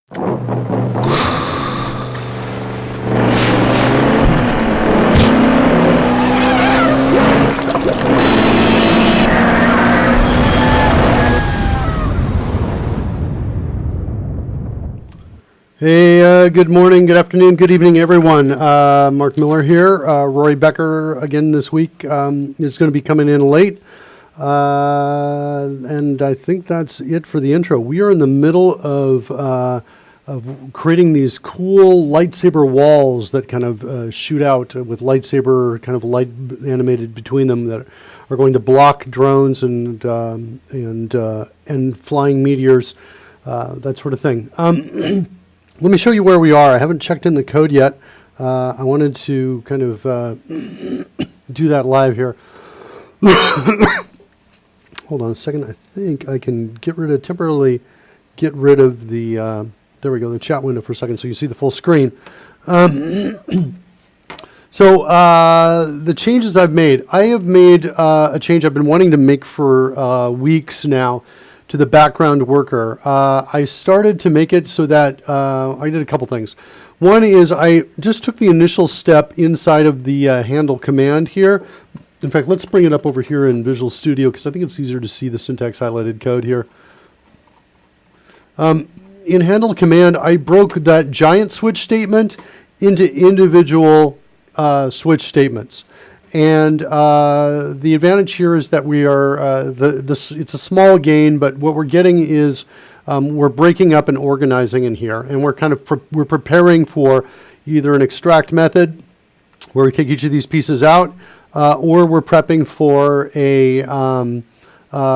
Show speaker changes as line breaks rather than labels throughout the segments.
Hey, good morning, good afternoon, good evening, everyone. Mark Miller here. Rory Becker again this week is going to be coming in late. And I think that's it for the intro. We are in the middle of creating these cool lightsaber walls that kind of shoot out with lightsaber kind of light animated between them that are going to block drones and flying meteors, that sort of thing. Let me show you where we are. I haven't checked in the code yet. I wanted to kind of do that live here. Hold on a second. I think I can temporarily get rid of the, there we go, the chat window for a second so you see the full screen. So the changes I've made. I have made a change I've been wanting to make for weeks now to the background worker. I started to make it so that I did a couple things. One is I just took the initial step inside of the handle command here. In fact, let's bring it up over here in Visual Studio because I think it's easier to see the syntax highlighted code here. In handle command, I broke that giant switch statement into individual switch statements. And the advantage here is that we are, it's a small gain, but what we're getting is we're breaking up and organizing in here. And we're kind of, we're preparing for either an extract method where we take each of these pieces out, or we're prepping for a,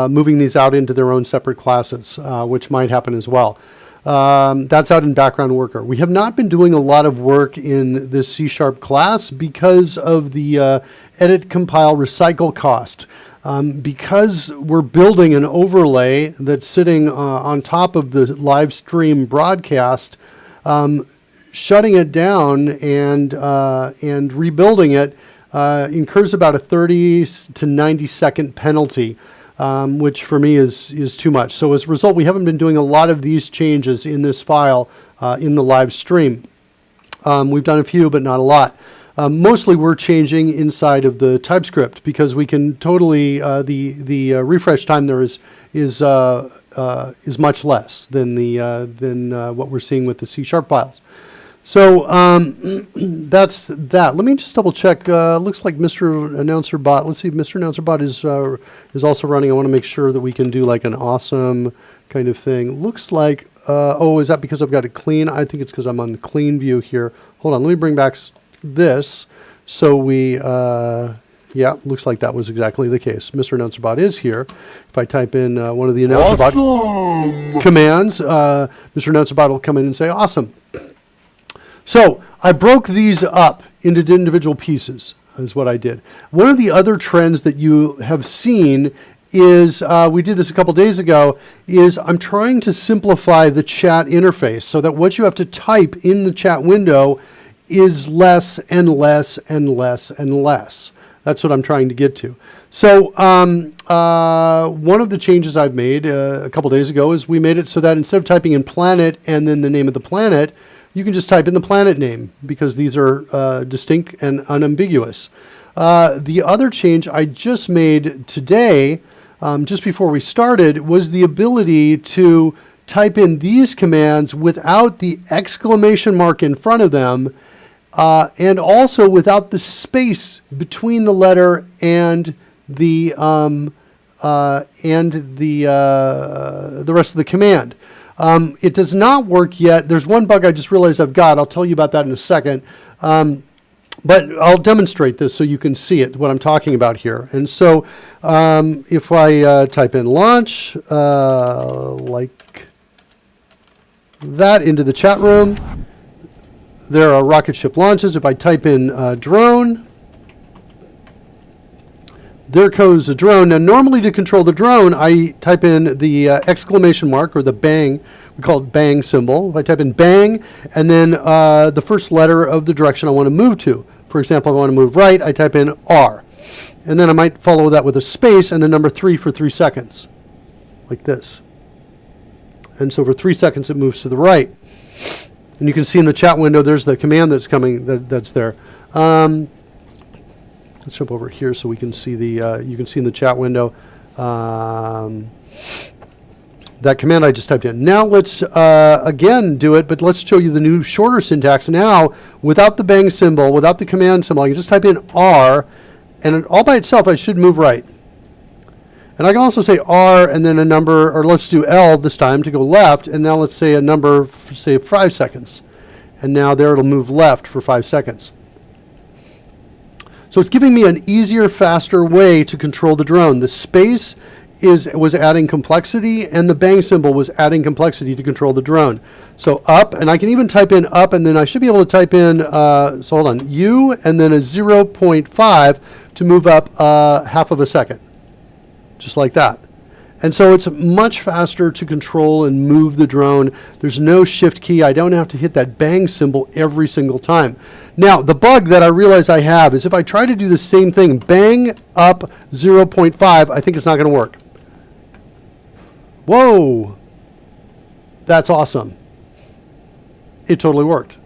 moving these out into their own separate classes, which might happen as well. That's out in background worker. We have not been doing a lot of work in this C# class because of the edit, compile, recycle cost. Because we're building an overlay that's sitting on top of the live stream broadcast, shutting it down and rebuilding it incurs about a 30 to 90 second penalty. Which for me is too much. So as a result, we haven't been doing a lot of these changes in this file in the live stream. We've done a few, but not a lot. Mostly we're changing inside of the TypeScript because we can totally, the refresh time there is much less than what we're seeing with the C# files. So that's that. Let me just double check. Looks like Mr. Announcer Bot. Let's see if Mr. Announcer Bot is also running. I want to make sure that we can do like an awesome kind of thing. Looks like, oh, is that because I've got it clean? I think it's because I'm on the clean view here. Hold on, let me bring back this. So we, yeah, looks like that was exactly the case. Mr. Announcer Bot is here. If I type in one of the Announcer Bot commands, Mr. Announcer Bot will come in and say, awesome. So I broke these up into individual pieces is what I did. One of the other trends that you have seen is, we did this a couple days ago, is I'm trying to simplify the chat interface so that what you have to type in the chat window is less and less and less and less. That's what I'm trying to get to. So one of the changes I've made a couple days ago is we made it so that instead of typing in planet and then the name of the planet, you can just type in the planet name because these are distinct and unambiguous. The other change I just made today, just before we started, was the ability to type in these commands without the exclamation mark in front of them, and also without the space between the letter and the rest of the command. It does not work yet. There's one bug I just realized I've got. I'll tell you about that in a second. But I'll demonstrate this so you can see it, what I'm talking about here. And so if I type in launch, like that into the chat room, there are rocket ship launches. If I type in drone, there goes a drone. Now, normally to control the drone, I type in the exclamation mark or the bang. We call it bang symbol. If I type in bang and then the first letter of the direction I want to move to. For example, if I want to move right, I type in R. And then I might follow that with a space and the number 3 for 3 seconds, like this. And so for 3 seconds, it moves to the right. And you can see in the chat window, there's the command that's coming, that's there. Let's jump over here so we can see the, you can see in the chat window, that command I just typed in. Now let's again do it, but let's show you the new shorter syntax. Now, without the bang symbol, without the command symbol, I can just type in R, and all by itself, I should move right. And I can also say R and then a number, or let's do L this time to go left, and now let's say a number, say 5 seconds. And now there it'll move left for 5 seconds. So it's giving me an easier, faster way to control the drone. The space was adding complexity, and the bang symbol was adding complexity to control the drone. So up, and I can even type in up, and then I should be able to type in, so hold on, U, and then a 0.5 to move up half of a second, just like that. And so it's much faster to control and move the drone. There's no shift key. I don't have to hit that bang symbol every single time. Now, the bug that I realize I have is if I try to do the same thing, bang up 0.5, I think it's not going to work. Whoa, that's awesome. It totally worked.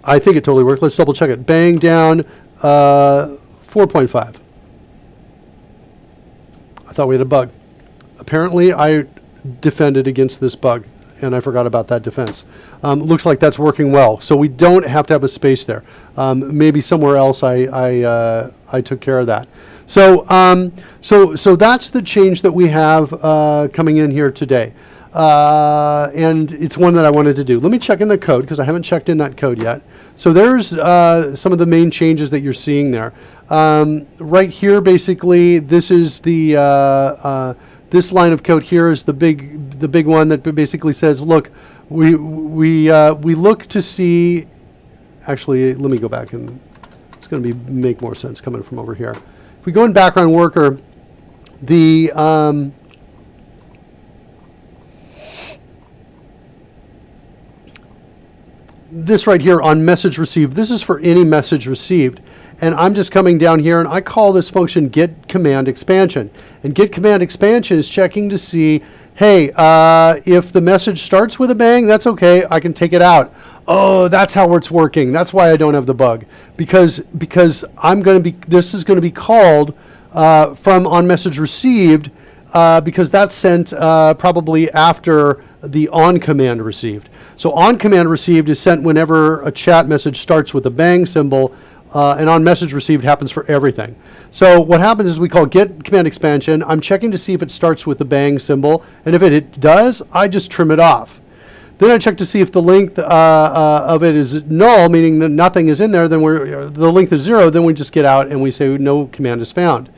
I think it totally worked. Let's double check it. Bang down 4.5. I thought we had a bug. Apparently, I defended against this bug, and I forgot about that defense. Looks like that's working well. So we don't have to have a space there. Maybe somewhere else I took care of that. So so that's the change that we have coming in here today. And it's one that I wanted to do. Let me check in the code because I haven't checked in that code yet. So there's some of the main changes that you're seeing there. Right here, basically, this is the this line of code here is the big one that basically says, look, we look to see. Actually, let me go back, and it's going to make more sense coming from over here. If we go in background worker, the this right here on message received, this is for any message received. And I'm just coming down here and I call this function get command expansion. And get command expansion is checking to see, hey, if the message starts with a bang, that's okay, I can take it out. Oh, that's how it's working. That's why I don't have the bug. Because this is going to be called from on message received because that's sent probably after the on command received. So on command received is sent whenever a chat message starts with a bang symbol, and on message received happens for everything. So what happens is we call get command expansion. I'm checking to see if it starts with the bang symbol, and if it does, I just trim it off. Then I check to see if the length of it is null, meaning that nothing is in there. Then the length is 0. Then we just get out and we say no command is found.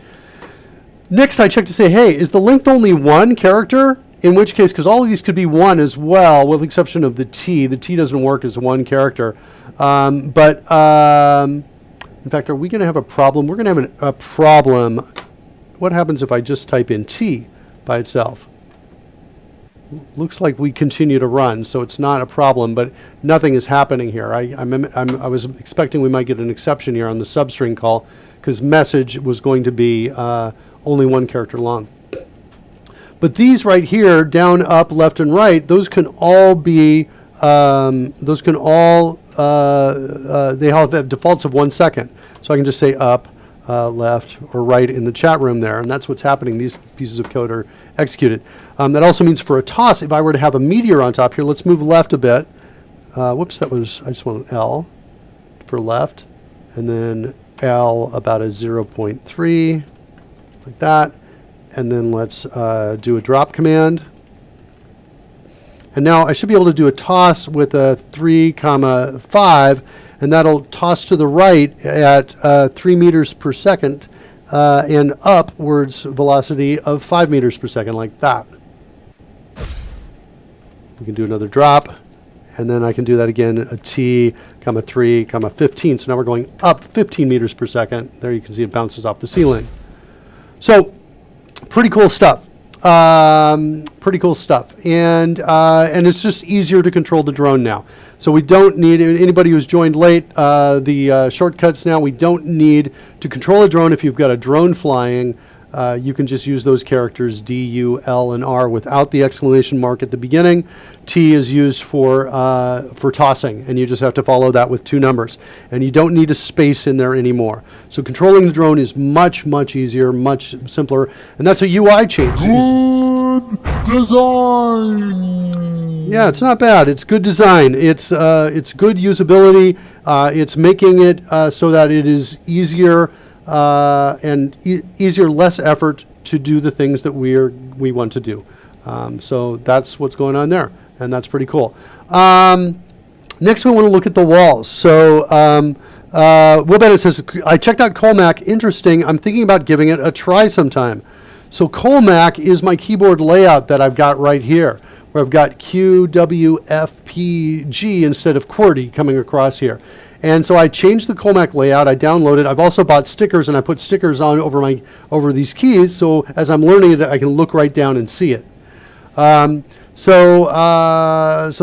Next, I check to say, hey, is the length only one character? In which case, because all of these could be one as well, with the exception of the T. The T doesn't work as one character. In fact, are we going to have a problem? We're going to have a problem. What happens if I just type in T by itself? Looks like we continue to run, so it's not a problem, but nothing is happening here. I was expecting we might get an exception here on the substring call because message was going to be only one character long. But these right here, down, up, left, and right, those can all be, they have defaults of 1 second. So I can just say up, left, or right in the chat room there, and that's what's happening. These pieces of code are executed. That also means for a toss, if I were to have a meteor on top here, let's move left a bit. Whoops, I just want an L for left, and then L about a 0.3, like that. And then let's do a drop command. And now I should be able to do a toss with a 3,5, and that'll toss to the right at 3 meters per second and upwards velocity of 5 meters per second, like that. We can do another drop, and then I can do that again, a T, 3, 15. So now we're going up 15 meters per second. There you can see it bounces off the ceiling. So pretty cool stuff. Pretty cool stuff. And it's just easier to control the drone now. So we don't need, anybody who's joined late, the shortcuts now, we don't need to control a drone if you've got a drone flying you can just use those characters D, U, L, and R without the exclamation mark at the beginning. T is used for tossing, and you just have to follow that with 2 numbers. And you don't need a space in there anymore. So controlling the drone is much, much easier, much simpler, and that's a UI change.
Good design.
Yeah, it's not bad. It's good design. It's good usability. It's making it so that it is easier and easier, less effort to do the things that we want to do. So that's what's going on there, and that's pretty cool. Next, we want to look at the walls. So Will Bennett says, I checked out Colmac. Interesting. I'm thinking about giving it a try sometime. So Colmac is my keyboard layout that I've got right here, where I've got Q, W, F, P, G instead of QWERTY coming across here. And so I changed the Colmac layout. I downloaded. I've also bought stickers, and I put stickers on over these keys, so as I'm learning it, I can look right down and see it. So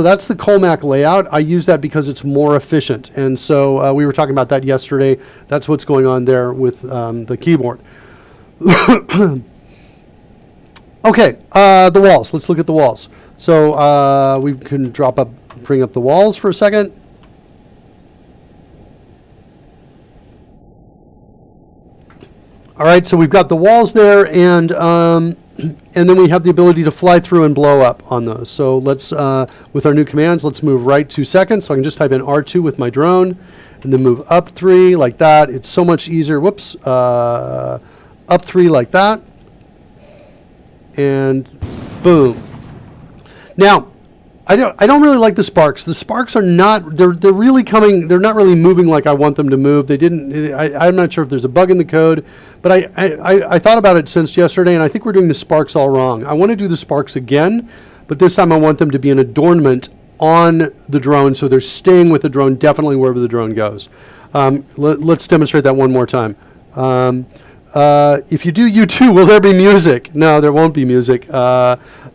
that's the Colmac layout. I use that because it's more efficient. And so we were talking about that yesterday. That's what's going on there with the keyboard. Okay, the walls. Let's look at the walls. So we can bring up the walls for a second. All right, so we've got the walls there, and then we have the ability to fly through and blow up on those. So let's, with our new commands, let's move right 2 seconds. So I can just type in R2 with my drone, and then move up 3 like that. It's so much easier. Whoops, up 3 like that. And boom. Now, I don't really like the sparks. The sparks are not, they're really coming, they're not really moving like I want them to move. They didn't, I'm not sure if there's a bug in the code, but I thought about it since yesterday, and I think we're doing the sparks all wrong. I want to do the sparks again, but this time I want them to be an adornment on the drone, so they're staying with the drone definitely wherever the drone goes. Let's demonstrate that one more time. If you do U2, will there be music? No, there won't be music.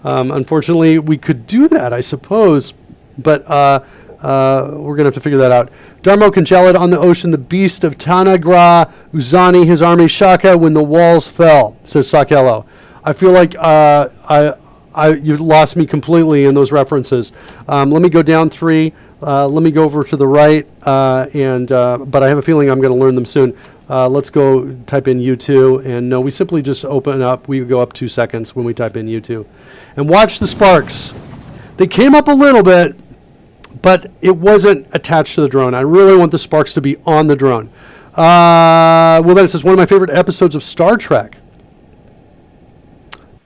Unfortunately, we could do that, I suppose, but we're going to have to figure that out. Darmo Congelid on the ocean, the beast of Tanagra, Uzani, his army, Shaka, when the walls fell, says Sakelo. I feel like you've lost me completely in those references. Let me go down 3. Let me go over to the right, but I have a feeling I'm going to learn them soon. Let's go type in U2, and no, we simply just open up. We go up 2 seconds when we type in U2. And watch the sparks. They came up a little bit, but it wasn't attached to the drone. I really want the sparks to be on the drone. Well, then it says, one of my favorite episodes of Star Trek.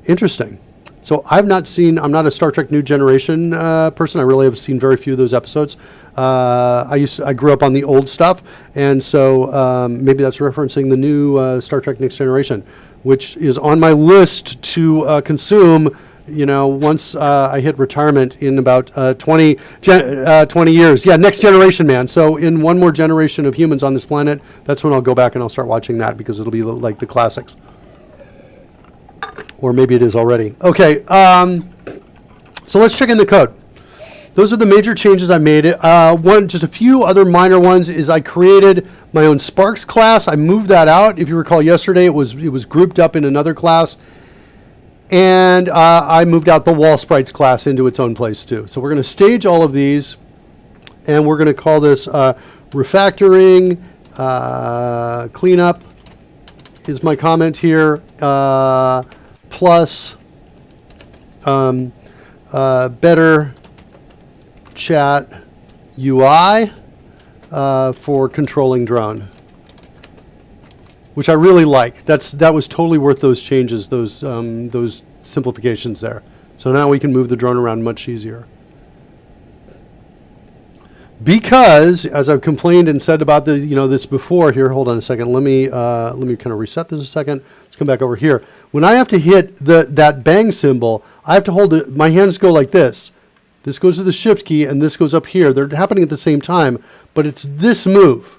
Interesting. So I'm not a Star Trek New Generation person. I really have seen very few of those episodes. I grew up on the old stuff, and so maybe that's referencing the new Star Trek Next Generation, which is on my list to consume, once I hit retirement in about 20 years. Yeah, Next Generation, man. So in one more generation of humans on this planet, that's when I'll go back and I'll start watching that, because it'll be like the classics. Or maybe it is already. Okay, so let's check in the code. Those are the major changes I made. Just a few other minor ones is I created my own Sparks class. I moved that out. If you recall yesterday, it was grouped up in another class. And I moved out the Wall Sprites class into its own place too. So we're going to stage all of these, and we're going to call this refactoring, cleanup is my comment here, plus better chat UI for controlling drone, which I really like. That was totally worth those changes, those simplifications there. So now we can move the drone around much easier. Because, as I've complained and said about this before, here, hold on a second. Let me kind of reset this a second. Let's come back over here. When I have to hit that bang symbol, I have to hold it. My hands go like this. This goes to the shift key, and this goes up here. They're happening at the same time, but it's this move,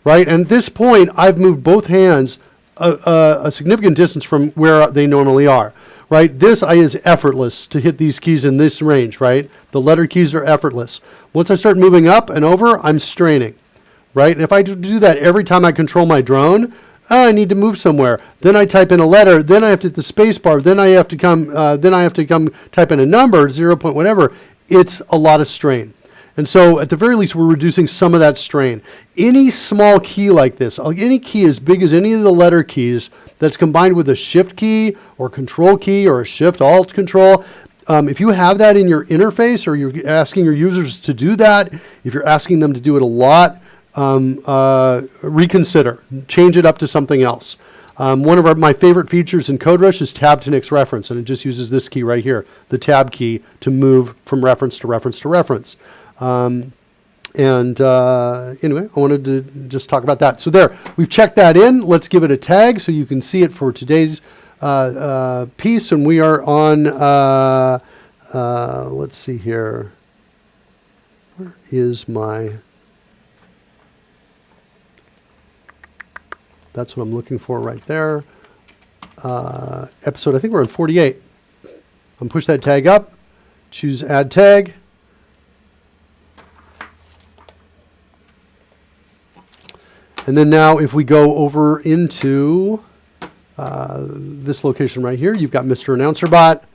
right? And at this point, I've moved both hands a significant distance from where they normally are, right? This is effortless to hit these keys in this range, right? The letter keys are effortless. Once I start moving up and over, I'm straining, right? And if I do that every time I control my drone, Oh, I need to move somewhere. Then I type in a letter. Then I have to hit the space bar. Then I have to come. Then I have to come type in a number, 0 point whatever. It's a lot of strain. And so at the very least, we're reducing some of that strain. Any small key like this, any key as big as any of the letter keys that's combined with a shift key or control key or a shift alt control, if you have that in your interface or you're asking your users to do that, if you're asking them to do it a lot, reconsider, change it up to something else. One of my favorite features in CodeRushed is tab to next reference, and it just uses this key right here, the tab key, to move from reference to reference to reference. Anyway, I wanted to just talk about that. So there, we've checked that in. Let's give it a tag so you can see it for today's piece. And we are on, let's see here. Where is my... That's what I'm looking for right there. Episode, I think we're on 48. I'm going to push that tag up, choose add tag. And then now if we go over into this location right here, you've got Mr. Announcer Bot,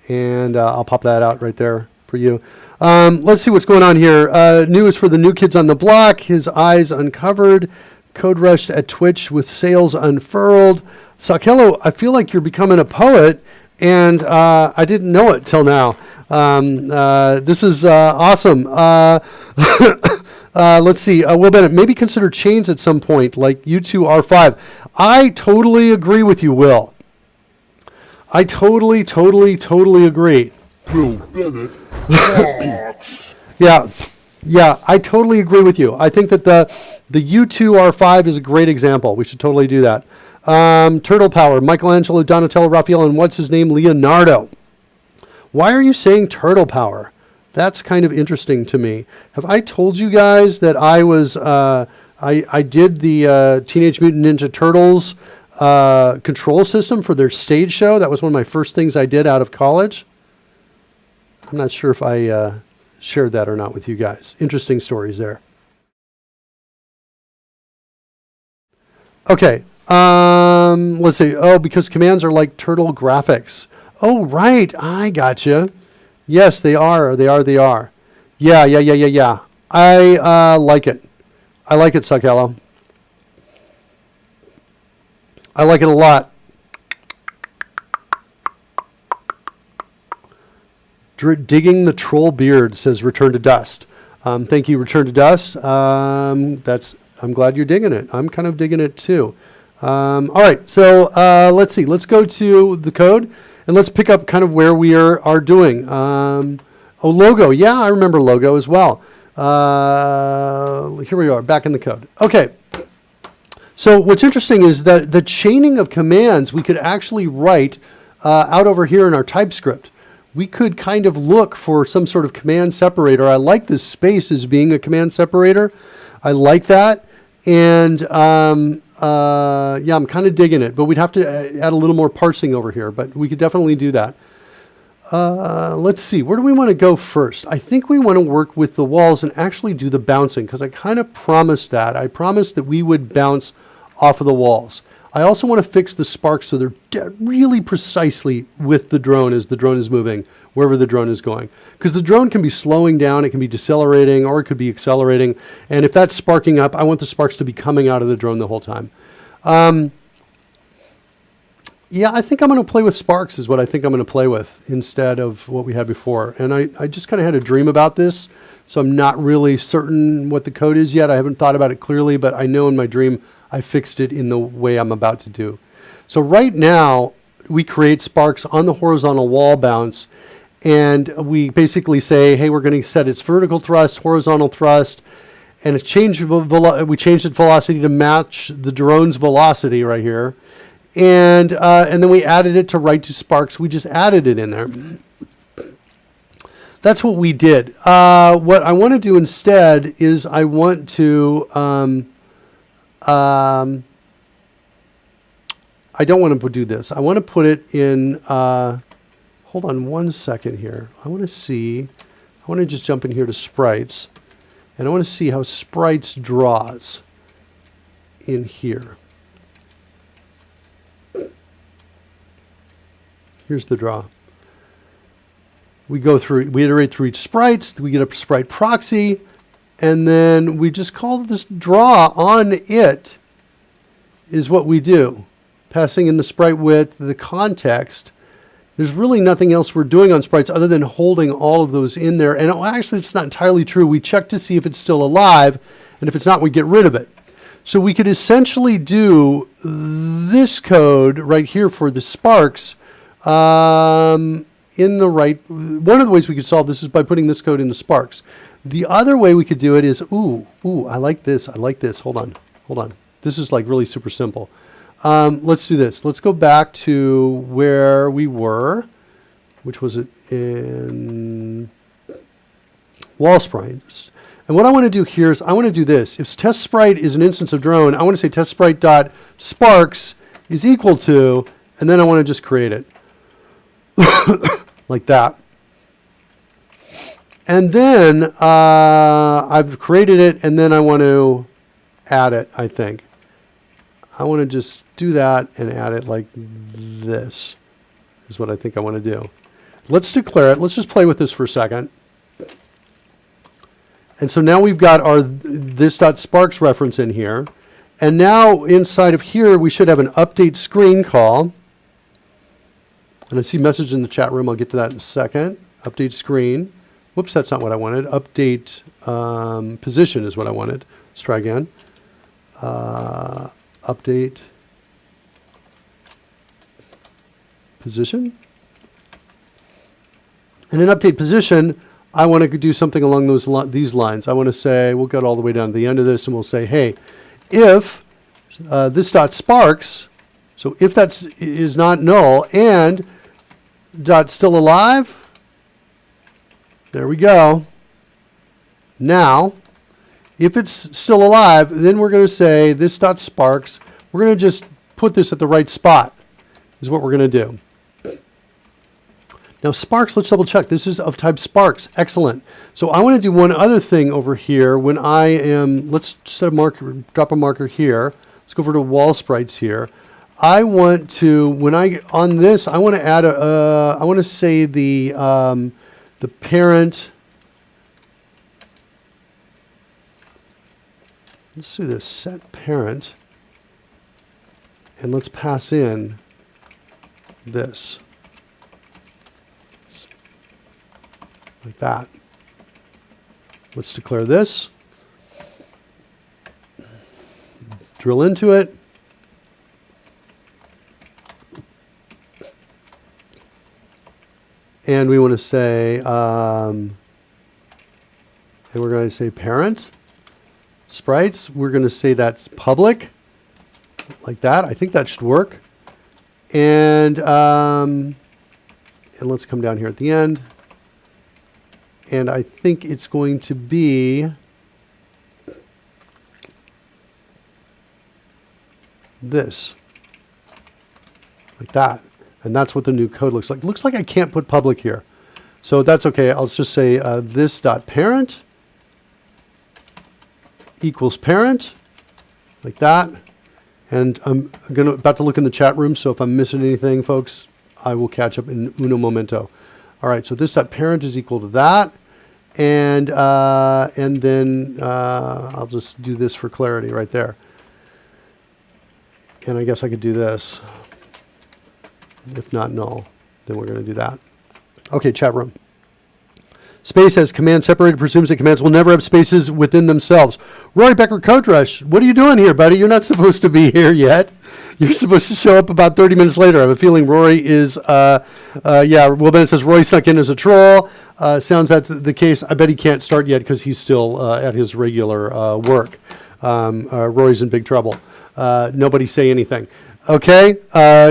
and I'll pop that out right there for you. Let's see what's going on here. New is for the new kids on the block. His eyes uncovered. CodeRushed at Twitch with sails unfurled. Sakelo, I feel like you're becoming a poet, and I didn't know it till now. This is awesome. Let's see. Will Bennett, maybe consider chains at some point, like U2R5. I totally agree with you, Will. I totally agree.
Will Bennett.
Yeah, I totally agree with you. I think that the U2R5 is a great example. We should totally do that. Turtle Power, Michelangelo, Donatello, Raphael, and what's his name? Leonardo. Why are you saying Turtle Power? That's kind of interesting to me. Have I told you guys that I was, I did the Teenage Mutant Ninja Turtles control system for their stage show? That was one of my first things I did out of college. I'm not sure if I shared that or not with you guys. Interesting stories there. Okay. Let's see. Oh, because commands are like turtle graphics. Oh, right. I gotcha. Yes, they are. They are. Yeah. I like it. I like it, Suckello. I like it a lot. Digging the troll beard, says Return to Dust. Thank you, Return to Dust. I'm glad you're digging it. I'm kind of digging it too. All right, so let's see. Let's go to the code and let's pick up kind of where we are doing. Logo. Yeah, I remember logo as well. Here we are, back in the code. Okay. So what's interesting is that the chaining of commands we could actually write out over here in our TypeScript. We could kind of look for some sort of command separator. I like this space as being a command separator. I like that. And yeah, I'm kind of digging it, but we'd have to add a little more parsing over here, but we could definitely do that. Let's see, where do we want to go first? I think we want to work with the walls and actually do the bouncing, because I kind of promised that. I promised that we would bounce off of the walls. I also want to fix the sparks so they're really precisely with the drone as the drone is moving, wherever the drone is going. Because the drone can be slowing down, it can be decelerating, or it could be accelerating. And if that's sparking up, I want the sparks to be coming out of the drone the whole time. Yeah, I think I'm going to play with sparks is what I think I'm going to play with instead of what we had before. And I just kind of had a dream about this, so I'm not really certain what the code is yet. I haven't thought about it clearly, but I know in my dream I fixed it in the way I'm about to do. So right now, we create sparks on the horizontal wall bounce, and we basically say, hey, we're going to set its vertical thrust, horizontal thrust, and it's we changed its velocity to match the drone's velocity right here. And then we added it to write to sparks. We just added it in there. That's what we did. What I want to do instead is I want to... I don't want to do this. I want to put it in, hold on one second here. I want to just jump in here to sprites, and I want to see how sprites draws in here. Here's the draw. We iterate through each sprites. We get a sprite proxy, and then we just call this draw on it is what we do. Passing in the sprite width, the context. There's really nothing else we're doing on sprites other than holding all of those in there. And actually, it's not entirely true. We check to see if it's still alive, and if it's not, we get rid of it. So we could essentially do this code right here for the sparks in the right. One of the ways we could solve this is by putting this code in the sparks. The other way we could do it is, I like this. Hold on. This is like really super simple. Let's do this. Let's go back to where we were, which was it in wall sprites. And what I want to do here is I want to do this. If test sprite is an instance of drone, I want to say test sprite dot sparks is equal to, and then I want to just create it like that. And then I've created it, and then I want to add it, I think. I want to just do that and add it like this is what I think I want to do. Let's declare it. Let's just play with this for a second. And so now we've got our this.sparks reference in here. And now inside of here, we should have an update screen call. And I see message in the chat room. I'll get to that in a second. Update screen. Whoops, that's not what I wanted. Update position is what I wanted. Let's try again. Update position. And in update position, I want to do something along these lines. I want to say, we'll get all the way down to the end of this, and we'll say, hey, if this.sparks, so if that is not null, and dot still alive, there we go. Now, if it's still alive, then we're going to say this.sparks. We're going to just put this at the right spot, is what we're going to do. Now sparks, let's double check. This is of type sparks. Excellent. So I want to do one other thing over here when I am, let's set a marker, drop a marker here. Let's go over to wall sprites here. I want to, when I get on this, I want to add I want to say the parent. Let's do this, set parent. And let's pass in this. Like that. Let's declare this. Drill into it. And we want to say, and we're going to say parent. Sprites, we're going to say that's public. Like that. I think that should work. And let's come down here at the end. And I think it's going to be this. Like that. And that's what the new code looks like. Looks like I can't put public here. So that's okay. I'll just say this.parent equals parent. Like that. And I'm about to look in the chat room. So if I'm missing anything, folks, I will catch up in uno momento. All right, so this.parent is equal to that. And then I'll just do this for clarity right there. And I guess I could do this. If not null, then we're going to do that. Okay, chat room. Space has command separated, presumes that commands will never have spaces within themselves. Rory Becker, CodeRushed, what are you doing here, buddy? You're not supposed to be here yet. You're supposed to show up about 30 minutes later. I have a feeling Rory is, Will Bennett says Rory snuck in as a troll. Sounds that's the case. I bet he can't start yet because he's still at his regular work. Rory's in big trouble. Nobody say anything. Okay,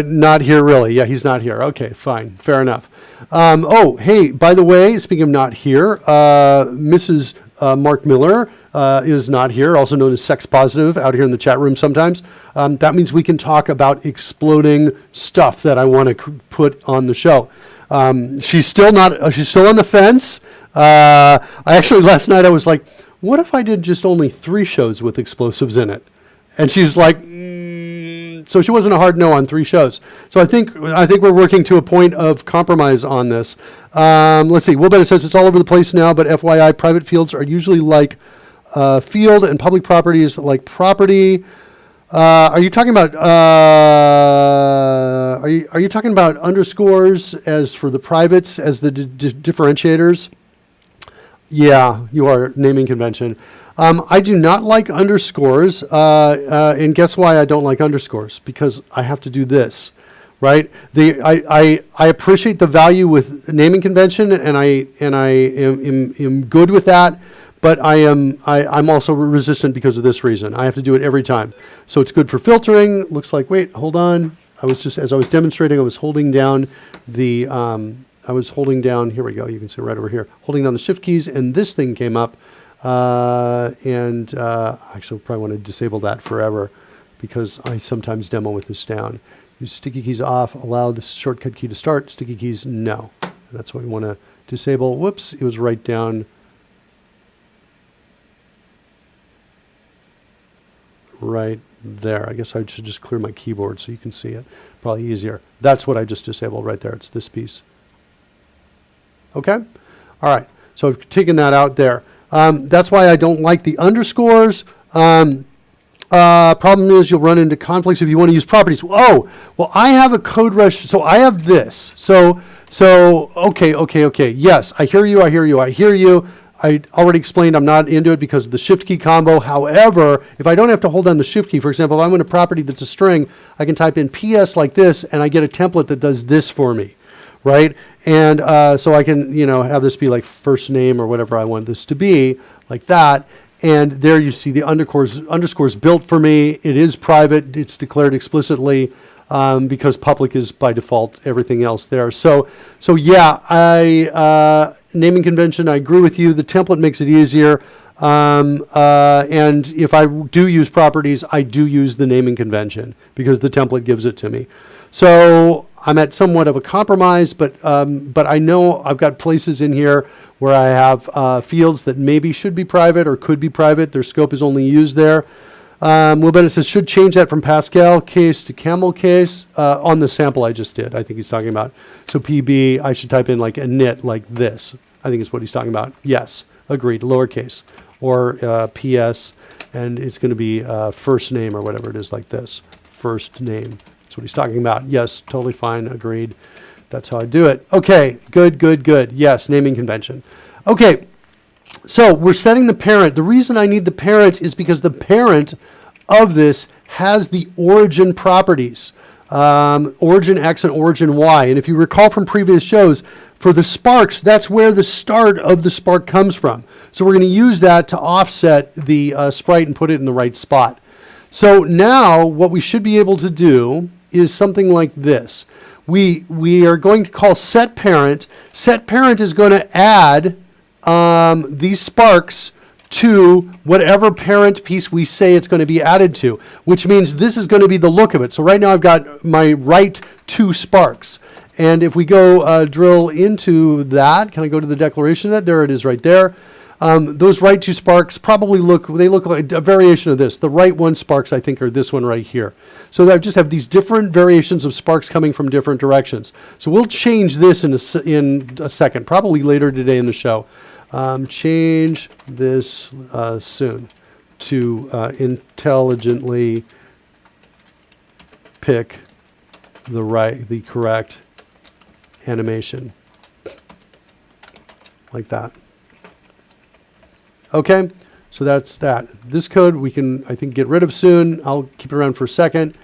not here really. Yeah, he's not here. Okay, fine, fair enough. Oh, hey, by the way, speaking of not here, Mrs. Mark Miller is not here, also known as sex positive out here in the chat room sometimes. That means we can talk about exploding stuff that I want to put on the show. She's still on the fence. I actually, last night I was like, what if I did just only 3 shows with explosives in it? And she's like, So she wasn't a hard no on 3 shows. So I think we're working to a point of compromise on this. Let's see. Will Bennett says it's all over the place now, but FYI, private fields are usually like field and public property is like property. Are you talking about are you talking about underscores as for the privates as the differentiators? Yeah, you are. Naming convention. I do not like underscores, and guess why I don't like underscores? Because I have to do this, right? I appreciate the value with naming convention, and I am good with that. But I'm also resistant because of this reason. I have to do it every time. So it's good for filtering. Looks like, wait, hold on. As I was demonstrating, I was holding down the, here we go. You can see right over here, holding down the shift keys, and this thing came up. Actually probably want to disable that forever because I sometimes demo with this down. Use sticky keys off, allow the shortcut key to start, sticky keys, no. And that's what we want to disable. Whoops, it was right down. Right there. I guess I should just clear my keyboard so you can see it. Probably easier. That's what I just disabled right there. It's this piece. Okay? All right. So I've taken that out there. That's why I don't like the underscores. Problem is you'll run into conflicts if you want to use properties. Oh, well, I have a CodeRushed. So I have this. So okay. Yes, I hear you. I already explained I'm not into it because of the shift key combo. However, if I don't have to hold down the shift key, for example, if I'm in a property that's a string, I can type in PS like this, and I get a template that does this for me, right? And so I can, have this be like first name or whatever I want this to be, like that. And there you see the underscores built for me. It is private. It's declared explicitly because public is by default everything else there. So yeah, naming convention, I agree with you. The template makes it easier. And if I do use properties, I do use the naming convention because the template gives it to me. So I'm at somewhat of a compromise, but I know I've got places in here where I have fields that maybe should be private or could be private. Their scope is only used there. Will Bennett says, should change that from Pascal case to camel case on the sample I just did. I think he's talking about. So PB, I should type in like a knit like this. I think is what he's talking about. Yes, agreed, lowercase. Or PS, and it's going to be first name or whatever it is like this. First name. That's what he's talking about. Yes, totally fine, agreed. That's how I do it. Okay, good. Yes, naming convention. Okay. So we're setting the parent. The reason I need the parent is because the parent of this has the origin properties, origin X and origin Y. And if you recall from previous shows, for the sparks, that's where the start of the spark comes from. So we're going to use that to offset the sprite and put it in the right spot. So now what we should be able to do is something like this. We are going to call set parent. Set parent is going to add these sparks to whatever parent piece we say it's going to be added to, which means this is going to be the look of it. So right now I've got my right 2 sparks. And if we go drill into that, can I go to the declaration of that? There it is right there. Those right 2 sparks probably look like a variation of this. The right 1 sparks, I think, are this one right here. So I just have these different variations of sparks coming from different directions. So we'll change this in a second, probably later today in the show. Change this soon to intelligently pick the correct animation, like that. Okay, so that's that. This code we can, I think, get rid of soon. I'll keep it around for a second.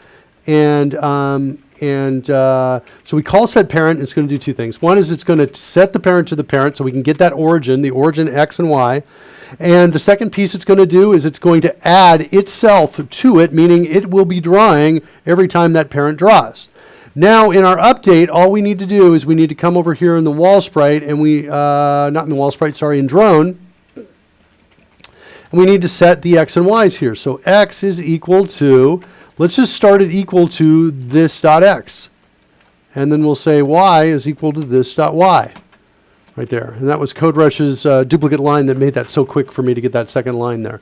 And so we call set parent. It's going to do 2 things. One is it's going to set the parent to the parent so we can get that origin, the origin X and Y. And the second piece it's going to do is it's going to add itself to it, meaning it will be drawing every time that parent draws. Now in our update, all we need to do is we need to come over here in the wall sprite and in drone. And we need to set the X and Y's here. So X is equal to, let's just start it equal to this dot X. And then we'll say Y is equal to this dot Y. Right there. And that was CodeRush's duplicate line that made that so quick for me to get that second line there.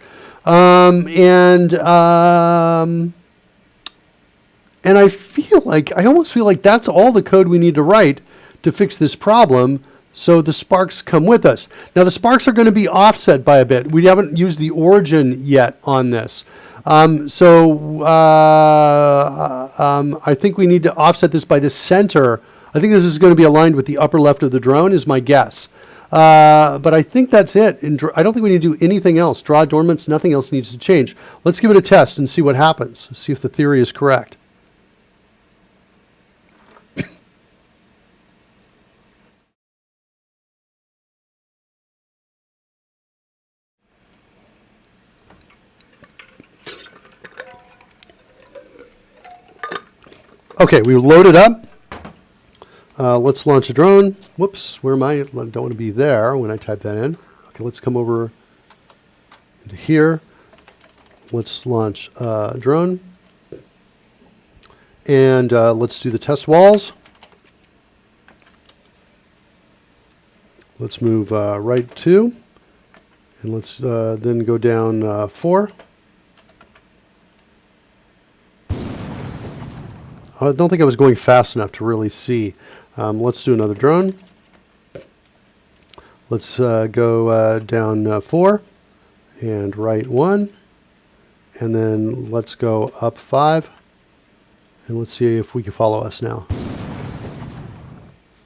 And I almost feel like that's all the code we need to write to fix this problem, so the sparks come with us. Now the sparks are going to be offset by a bit. We haven't used the origin yet on this. I think we need to offset this by the center. I think this is going to be aligned with the upper left of the drone is my guess. But I think that's it. I don't think we need to do anything else. Draw adornments, nothing else needs to change. Let's give it a test and see what happens. See if the theory is correct. Okay, we loaded up. Let's launch a drone. Whoops, where am I? I don't want to be there when I type that in. Okay, let's come over into here. Let's launch a drone. And let's do the test walls. Let's move right 2. And let's then go down 4. I don't think I was going fast enough to really see. Let's do another drone. Let's go down 4 and right 1. And then let's go up 5. And let's see if we can follow us now.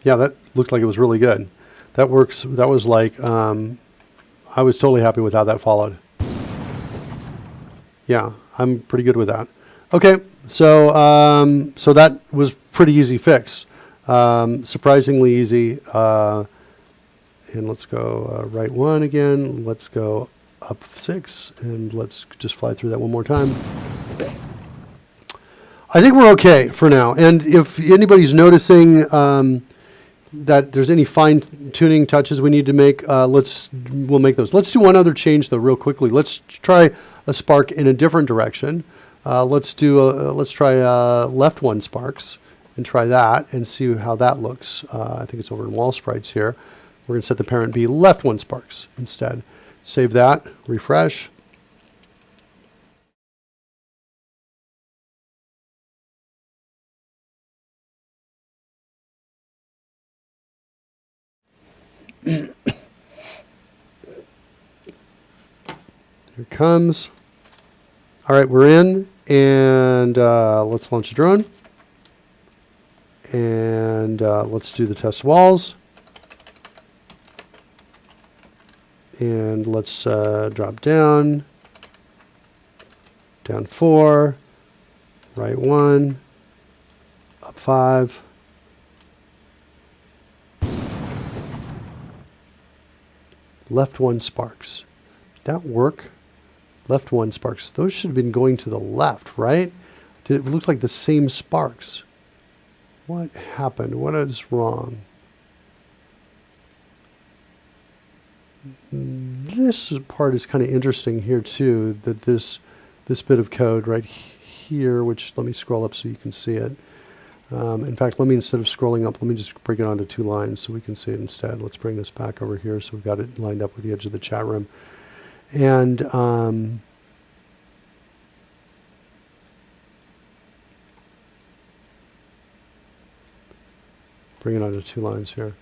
Yeah, that looked like it was really good. That works. That was like, I was totally happy with how that followed. Yeah, I'm pretty good with that. Okay, so so that was pretty easy fix. Surprisingly easy. And let's go right 1 again. Let's go up 6, and let's just fly through that one more time. I think we're okay for now. And if anybody's noticing that there's any fine-tuning touches we need to make, we'll make those. Let's do one other change though, real quickly. Let's try a spark in a different direction. Let's try left 1 sparks and try that and see how that looks. I think it's over in wall sprites here. We're going to set the parent be left 1 sparks instead. Save that, refresh. Here it comes. All right, we're in, and let's launch a drone. And let's do the test walls. And let's drop down 4, right 1, up 5. Left 1 sparks. Did that work? Left 1 sparks. Those should have been going to the left, right? It looked like the same sparks. What happened? What is wrong? This part is kind of interesting here too, that this bit of code right here, which let me scroll up so you can see it. In fact, instead of scrolling up, let me just break it onto 2 lines so we can see it instead. Let's bring this back over here so we've got it lined up with the edge of the chat room. And bring it onto 2 lines here.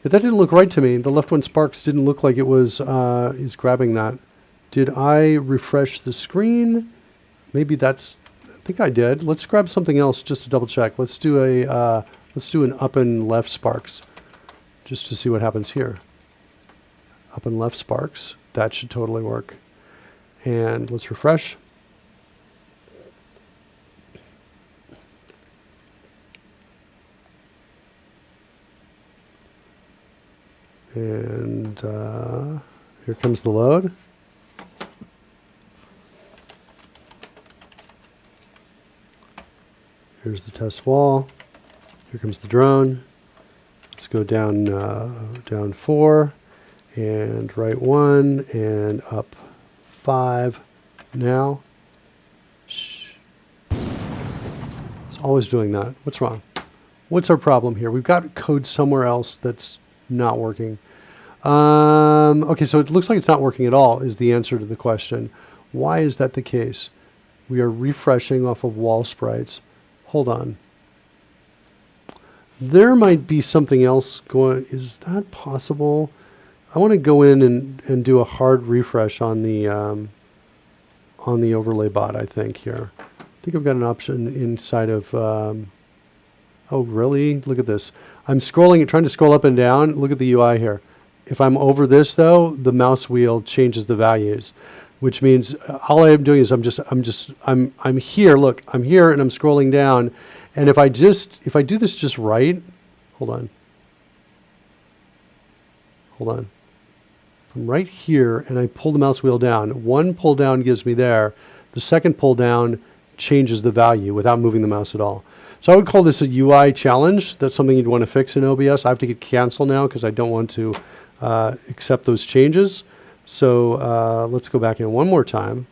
If that didn't look right to me, the left 1 sparks didn't look like it was is grabbing that. Did I refresh the screen? Maybe that's, I think I did. Let's grab something else just to double check. Let's do an up and left sparks just to see what happens here. Up and left sparks. That should totally work. And let's refresh. And here comes the load. Here's the test wall. Here comes the drone. Let's go down 4 and right 1 and up 5 now. Shh. It's always doing that. What's wrong? What's our problem here? We've got code somewhere else that's not working. Okay, so it looks like it's not working at all is the answer to the question. Why is that the case? We are refreshing off of wall sprites. hold on. There might be something else going. Is that possible? I want to go in and do a hard refresh on the overlay bot, I think here. I think I've got an option inside of, oh really? Look at this. I'm scrolling, trying to scroll up and down. Look at the UI here. If I'm over this though, the mouse wheel changes the values, which means all I'm doing is I'm here, look, I'm here and I'm scrolling down. And if I do this just right, hold on. From right here, and I pull the mouse wheel down. One pull down gives me there. The second pull down changes the value without moving the mouse at all. So I would call this a UI challenge. That's something you'd want to fix in OBS. I have to hit cancel now because I don't want to accept those changes. So let's go back in one more time.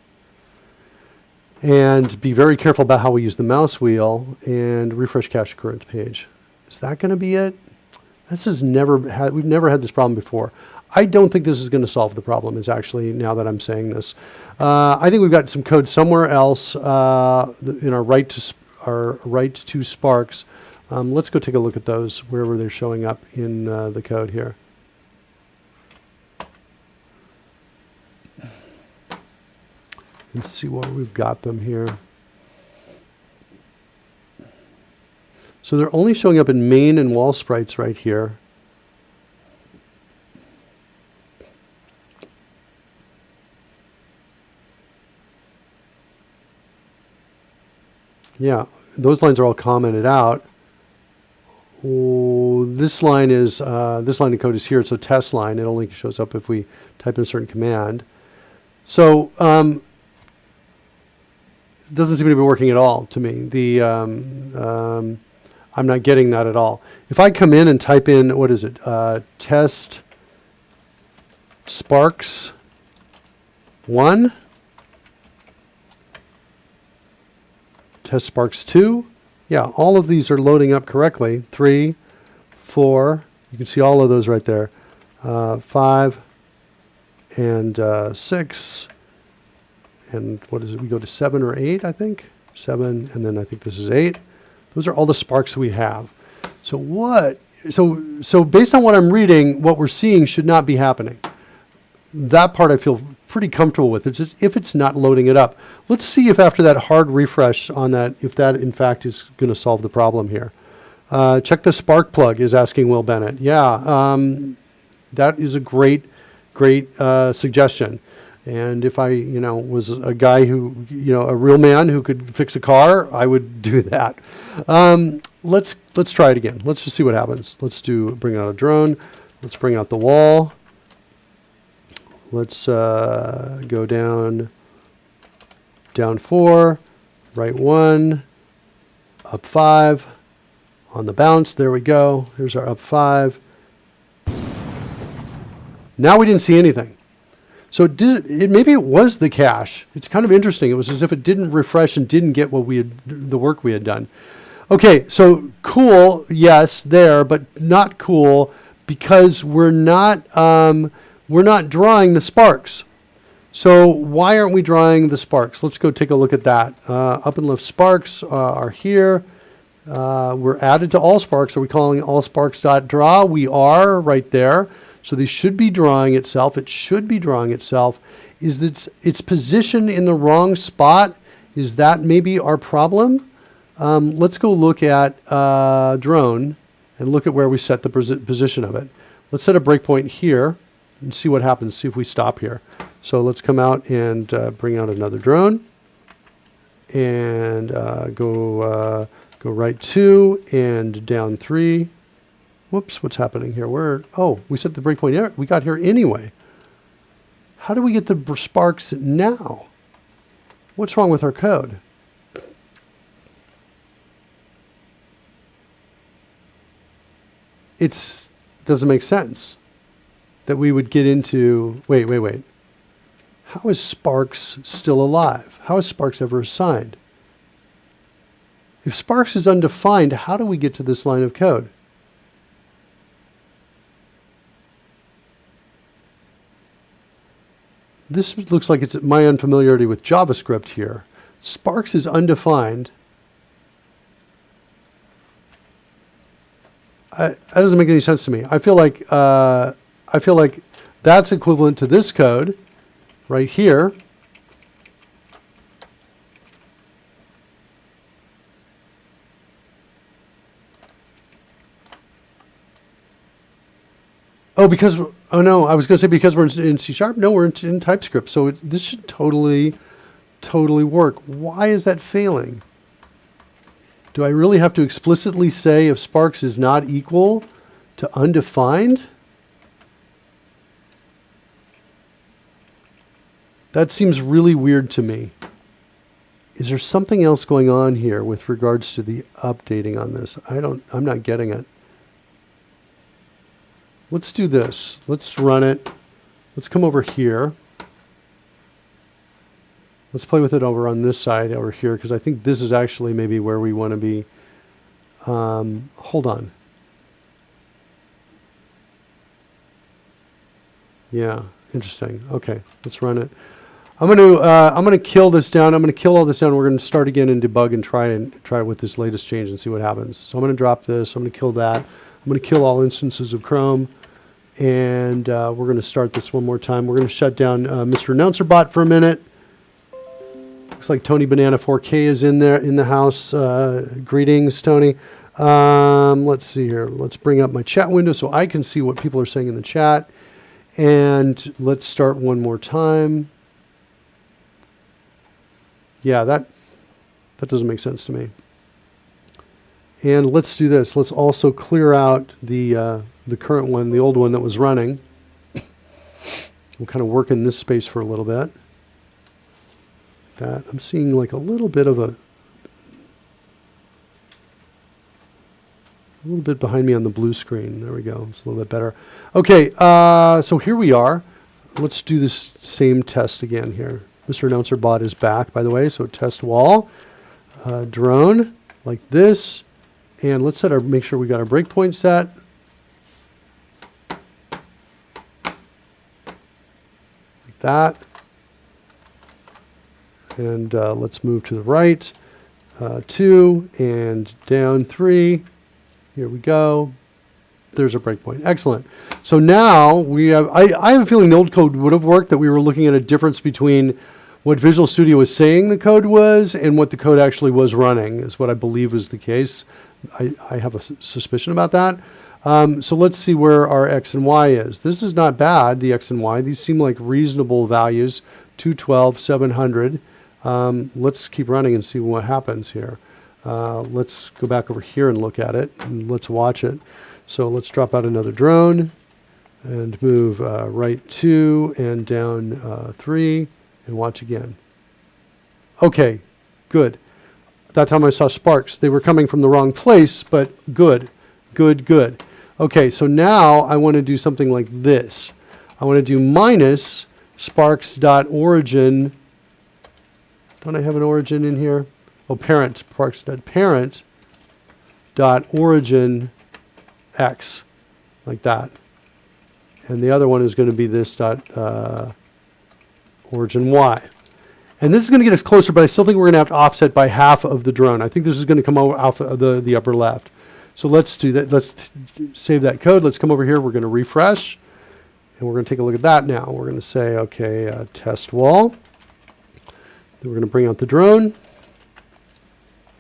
And be very careful about how we use the mouse wheel and refresh cache current page. Is that going to be it? We've never had this problem before. I don't think this is going to solve the problem, is actually, now that I'm saying this. I think we've got some code somewhere else in our write to Sparks. Let's go take a look at those, wherever they're showing up in the code here. Let's see where we've got them here. So they're only showing up in main and wall sprites right here. Yeah, those lines are all commented out. Oh, this line of code is here. It's a test line. It only shows up if we type in a certain command. So it doesn't seem to be working at all to me. I'm not getting that at all. If I come in and type in, what is it? Test Sparks 1. Test Sparks 2. Yeah, all of these are loading up correctly. 3, 4. You can see all of those right there. 5 and 6. And what is it? We go to 7 or 8, I think. 7, and then I think this is 8. Those are all the Sparks we have. So based on what I'm reading, what we're seeing should not be happening. That part I feel pretty comfortable with. It's just if it's not loading it up. Let's see if after that hard refresh on that, if that in fact is going to solve the problem here. Check the Spark plug, is asking Will Bennett. Yeah, that is a great suggestion. And if I, was a guy who, a real man who could fix a car, I would do that. Let's try it again. Let's just see what happens. Let's bring out a drone. Let's bring out the wall. Let's go down 4, right 1, up 5, on the bounce. There we go. Here's our up 5. Now we didn't see anything. So maybe it was the cache. It's kind of interesting. It was as if it didn't refresh and didn't get the work we had done. Okay, so cool, yes, there, but not cool because we're not drawing the sparks. So why aren't we drawing the sparks? Let's go take a look at that. Up and left sparks are here. We're added to all sparks. Are we calling all sparks.draw? We are right there. So they should be drawing itself. It should be drawing itself. Is that its position in the wrong spot? Is that maybe our problem? Let's go look at drone and look at where we set the position of it. Let's set a breakpoint here and see what happens. See if we stop here. So let's come out and bring out another drone and go right 2 and down 3. Whoops, what's happening here? We set the breakpoint here. We got here anyway. How do we get the sparks now? What's wrong with our code? It doesn't make sense that we would get into, wait. How is Sparks still alive? How is Sparks ever assigned? If Sparks is undefined, how do we get to this line of code? This looks like it's my unfamiliarity with JavaScript here. Sparks is undefined. that doesn't make any sense to me. I feel like that's equivalent to this code right here. Oh, oh no, I was going to say because we're in C#. No, we're in TypeScript. So this should totally work. Why is that failing? Do I really have to explicitly say if Sparks is not equal to undefined? That seems really weird to me. Is there something else going on here with regards to the updating on this? I'm not getting it. Let's do this. Let's run it. Let's come over here. Let's play with it over on this side over here, because I think this is actually maybe where we want to be. Hold on. Yeah, interesting. Okay, let's run it. I'm gonna kill this down. I'm gonna kill all this down. We're gonna start again and debug and try it with this latest change and see what happens. So I'm gonna drop this. I'm gonna kill that. I'm gonna kill all instances of Chrome. And we're going to start this one more time. We're going to shut down Mr. Announcer Bot for a minute. Looks like Tony Banana 4K is in there in the house. Greetings, Tony. Let's see here. Let's bring up my chat window so I can see what people are saying in the chat. And let's start one more time. Yeah, that doesn't make sense to me. And let's do this. Let's also clear out the current one, the old one that was running. We'll kind of work in this space for a little bit. That I'm seeing like a little bit behind me on the blue screen. There we go. It's a little bit better. Okay, so here we are. Let's do this same test again here. Mr. Announcer Bot is back, by the way. So test wall, drone, like this. And let's make sure we got our breakpoint set. Like that. And let's move to the right. 2 and down 3. Here we go. There's a breakpoint. Excellent. So now we have, I have a feeling the old code would have worked, that we were looking at a difference between what Visual Studio was saying the code was and what the code actually was running, is what I believe was the case. I have a suspicion about that. So let's see where our X and Y is. This is not bad, the X and Y. These seem like reasonable values, 212, 700. Let's keep running and see what happens here. Let's go back over here and look at it, and let's watch it. So let's drop out another drone and move right 2 and down 3 and watch again. Okay, good. That time I saw sparks. They were coming from the wrong place, but good, good, good. Okay, so now I want to do something like this. I want to do minus sparks.origin. Don't I have an origin in here? Oh, parent, sparks.parent.origin x, like that. And the other one is going to be this origin y. And this is going to get us closer, but I still think we're going to have to offset by half of the drone. I think this is going to come out of the upper left. So let's do that. Let's save that code. Let's come over here. We're going to refresh. And we're going to take a look at that now. We're going to say, okay, test wall. Then we're going to bring out the drone.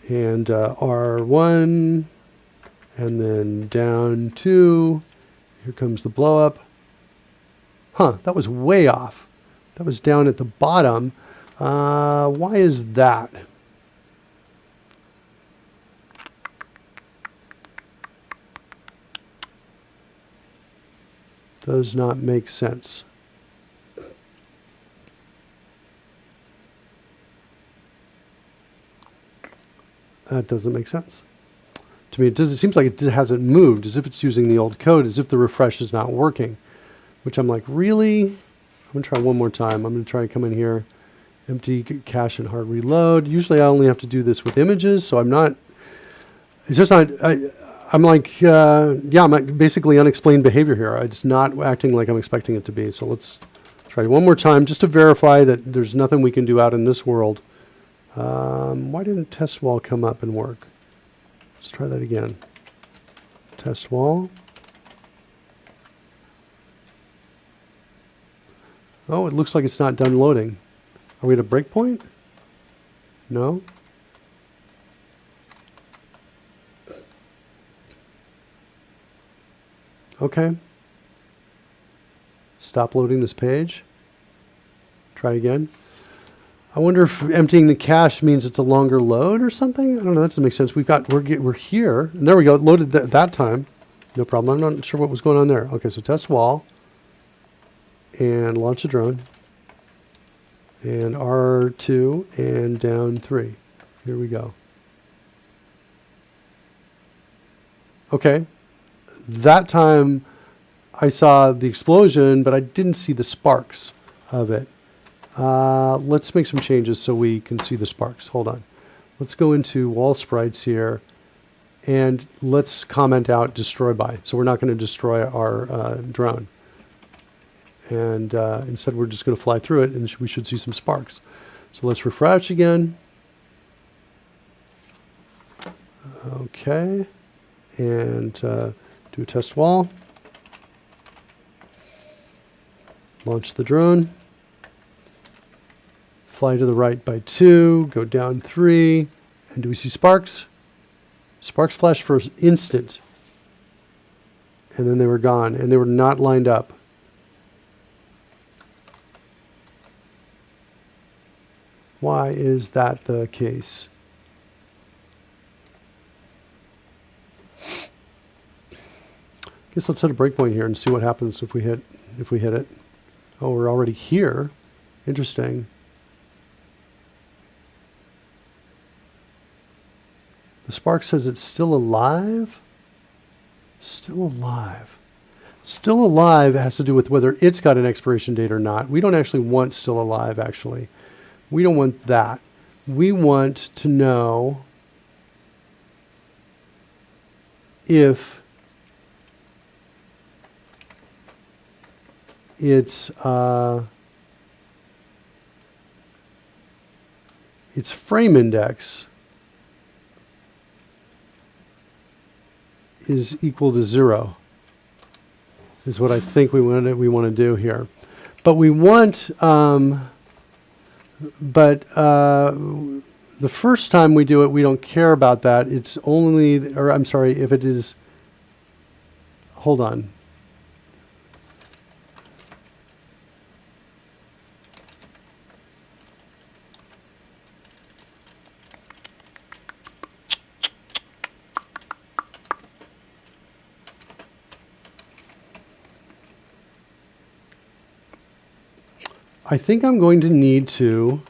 And R1. And then down 2. Here comes the blow up. Huh, that was way off. That was down at the bottom. Why is that? Does not make sense. That doesn't make sense. To me, it seems like it hasn't moved, as if it's using the old code, as if the refresh is not working. Which I'm like, really? I'm going to try one more time. I'm going to try to come in here, empty cache and hard reload. Usually I only have to do this with images, so I'm not, it's just not, I'm like, yeah, I'm like basically unexplained behavior here. It's not acting like I'm expecting it to be. So let's try one more time just to verify that there's nothing we can do out in this world. Why didn't test wall come up and work? Let's try that again. Test wall. Oh, it looks like it's not done loading. Are we at a breakpoint? No. Okay. Stop loading this page. Try again. I wonder if emptying the cache means it's a longer load or something. I don't know. That doesn't make sense. We're here. And there we go. It loaded that time. No problem. I'm not sure what was going on there. Okay, so test wall. And launch a drone. And R2 and down 3. Here we go. Okay. That time I saw the explosion, but I didn't see the sparks of it. Let's make some changes so we can see the sparks. Hold on. Let's go into wall sprites here and let's comment out destroy by. So we're not going to destroy our drone. And instead we're just going to fly through it and we should see some sparks. So let's refresh again. Okay. And do a test wall. Launch the drone. Fly to the right by 2, go down 3, and do we see sparks? Sparks flashed for an instant. And then they were gone, and they were not lined up. Why is that the case? Guess let's set a breakpoint here and see what happens if we hit it. Oh, we're already here. Interesting. The spark says it's still alive. Still alive. Still alive has to do with whether it's got an expiration date or not. We don't actually want still alive, actually. We don't want that. We want to know if its frame index is equal to 0, is what I think we want to do here. But we want, the first time we do it, we don't care about that. It's only, or I'm sorry, if it is, hold on. I think I'm going to need to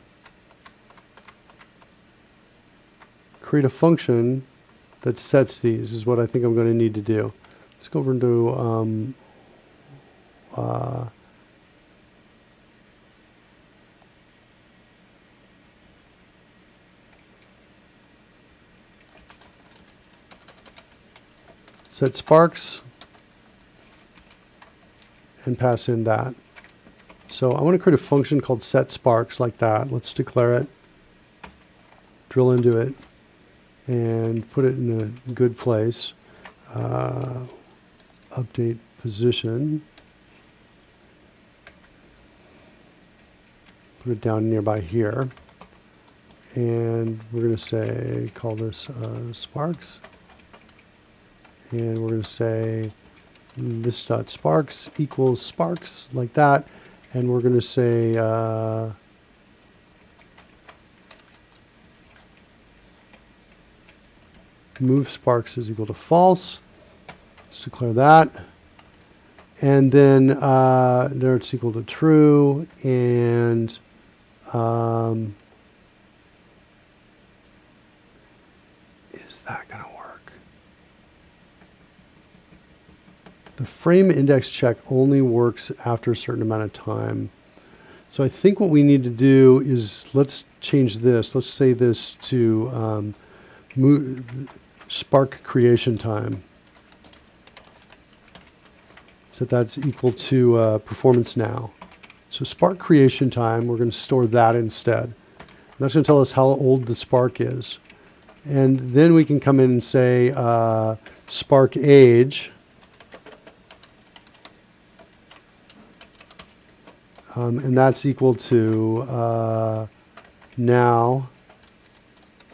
create a function that sets these, is what I think I'm going to need to do. Let's go over into set sparks and pass in that. So I want to create a function called set sparks like that. Let's declare it, drill into it, and put it in a good place. Update position. Put it down nearby here. And we're going to say, call this sparks. And we're going to say this.sparks equals sparks like that. And we're going to say move sparks is equal to false. Let's declare that. And then there it's equal to true. And is that going to work? The frame index check only works after a certain amount of time. So I think what we need to do is, let's change this. Let's say this to spark creation time. So that's equal to performance now. So spark creation time, we're going to store that instead. And that's going to tell us how old the spark is. And then we can come in and say spark age. And that's equal to now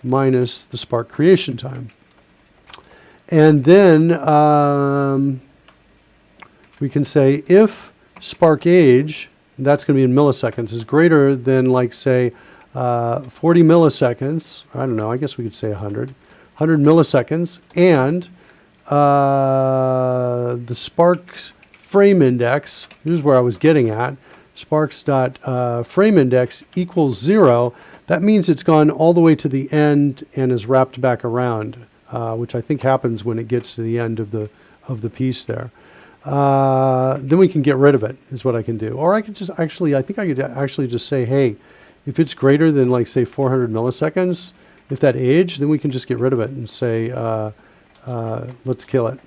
minus the spark creation time. And then we can say if spark age, that's going to be in milliseconds, is greater than, like, say, 40 milliseconds. I don't know, I guess we could say 100 milliseconds. And the spark's frame index, here's where I was getting at, sparks.frame index equals 0. That means it's gone all the way to the end and is wrapped back around, which I think happens when it gets to the end of the piece there. Then we can get rid of it, is what I can do. Or I could just actually, I think I could actually just say, hey, if it's greater than, like, say 400 milliseconds, if that age, then we can just get rid of it and say, let's kill it.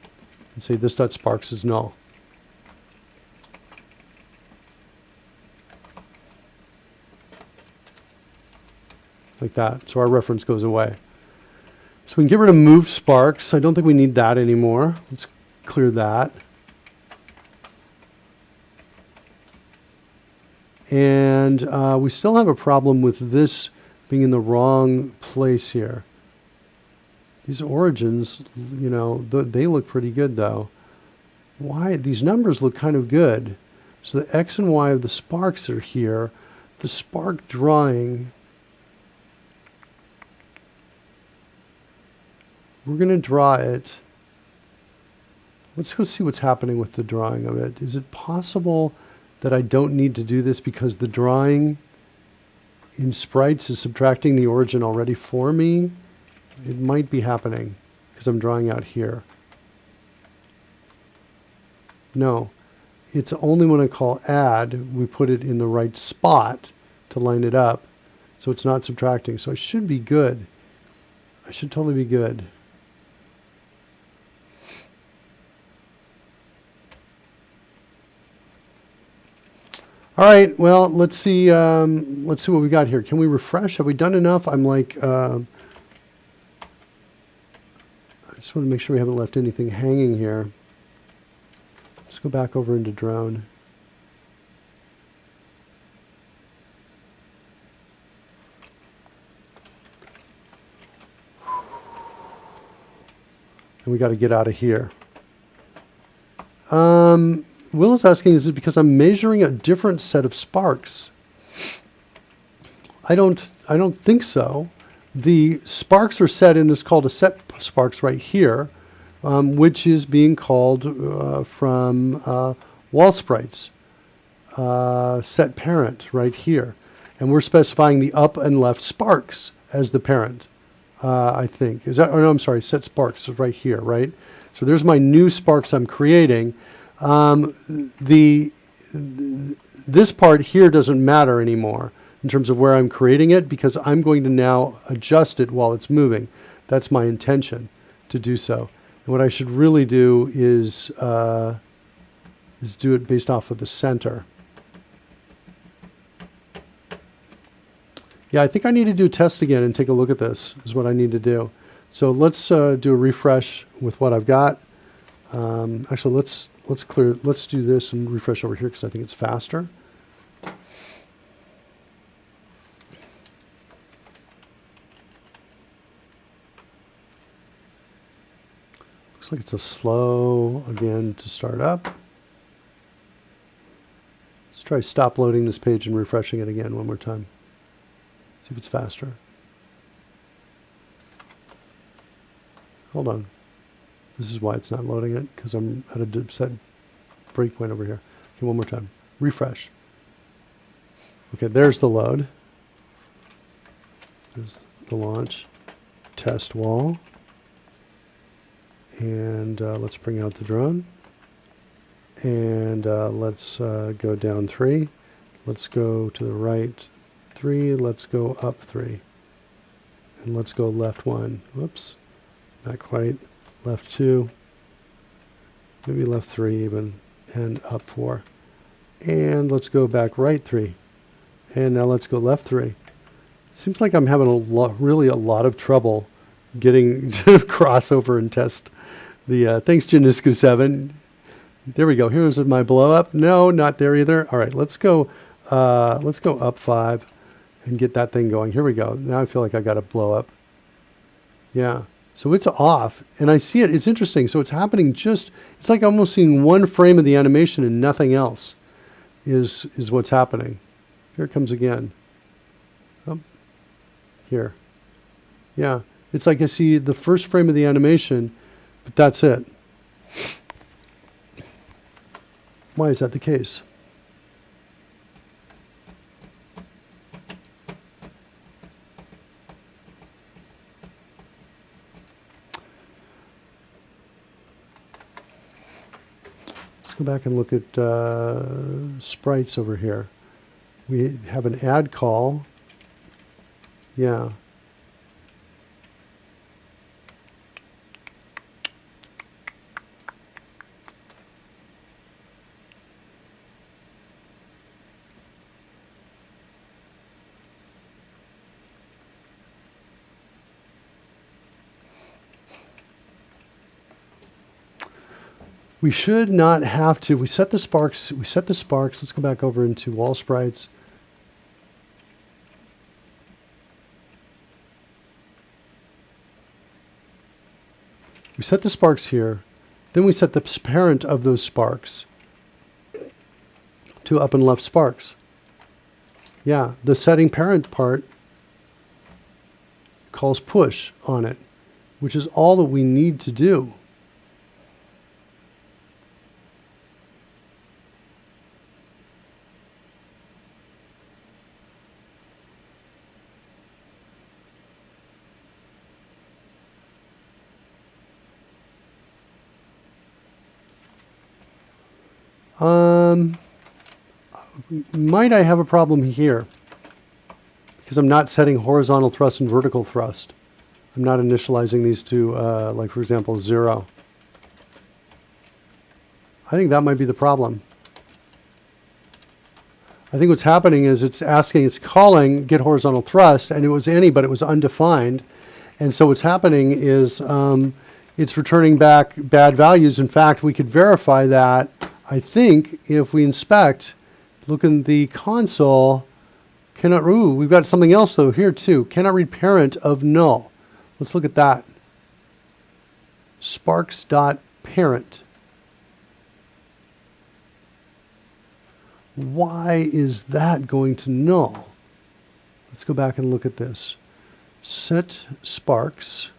And say this.sparks is null. Like that. So our reference goes away. So we can get rid of move sparks. I don't think we need that anymore. Let's clear that. And we still have a problem with this being in the wrong place here. These origins, you know, they look pretty good though. Why? These numbers look kind of good. So the X and Y of the sparks are here. The spark drawing, we're going to draw it. Let's go see what's happening with the drawing of it. Is it possible that I don't need to do this because the drawing in sprites is subtracting the origin already for me? It might be happening because I'm drawing out here. No, it's only when I call add, we put it in the right spot to line it up. So it's not subtracting. So I should be good. I should totally be good. All right, well, let's see what we got here. Can we refresh? Have we done enough? I'm like, I just want to make sure we haven't left anything hanging here. Let's go back over into drone. And we got to get out of here. Will is asking, is it because I'm measuring a different set of sparks? I don't think so. The sparks are set in this called a set sparks right here, which is being called from wall sprites, set parent right here. And we're specifying the up and left sparks as the parent, I think. Is that, oh no, I'm sorry, set sparks is right here, right? So there's my new sparks I'm creating. This part here doesn't matter anymore in terms of where I'm creating it because I'm going to now adjust it while it's moving. That's my intention to do so. And what I should really do is do it based off of the center. Yeah, I think I need to do a test again and take a look at this is what I need to do. So let's do a refresh with what I've got. Actually, let's do this and refresh over here because I think it's faster. Looks like it's a slow again to start up. Let's try stop loading this page and refreshing it again one more time. See if it's faster. Hold on. This is why it's not loading it, because I'm at a set breakpoint over here. Okay, one more time. Refresh. Okay, there's the load. There's the launch. Test wall. And let's bring out the drone. And let's go down 3. Let's go to the right 3. Let's go up 3. And let's go left 1. Whoops. Not quite. Left 2, maybe left 3 even, and up 4. And let's go back right 3. And now let's go left 3. Seems like I'm having really a lot of trouble getting to cross over and test the, thanks Janisku7. There we go. Here's my blow up. No, not there either. All right, let's go up 5 and get that thing going. Here we go. Now I feel like I got a blow up. Yeah. So it's off and I see it. It's interesting. So it's happening it's like almost seeing one frame of the animation and nothing else is what's happening. Here it comes again. Oh, here. Yeah. It's like I see the first frame of the animation, but that's it. Why is that the case? Let's go back and look at sprites over here. We have an add call. Yeah. We should not have to. We set the sparks. Let's go back over into wall sprites. We set the sparks here. Then we set the parent of those sparks to up and left sparks. Yeah, the setting parent part calls push on it, which is all that we need to do. Might I have a problem here? Because I'm not setting horizontal thrust and vertical thrust. I'm not initializing these to, like for example, 0. I think that might be the problem. I think what's happening is it's calling get horizontal thrust, and it was any, but it was undefined. And so what's happening is it's returning back bad values. In fact, we could verify that, I think, if we inspect, look in the console, we've got something else though here too. Cannot read parent of null. Let's look at that. Sparks.parent. Why is that going to null? Let's go back and look at this. Set sparks.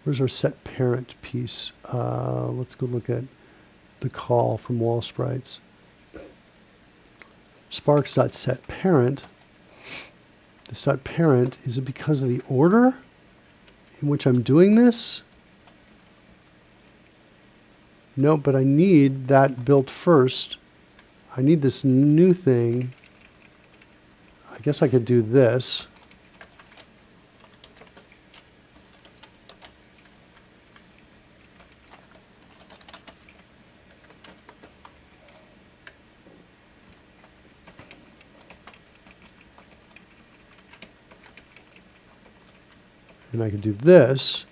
Where's our set parent piece? Let's go look at the call from wall sprites. Sparks.setParent. This .parent, is it because of the order in which I'm doing this? No, but I need that built first. I need this new thing. I guess I could do this. And I can do this.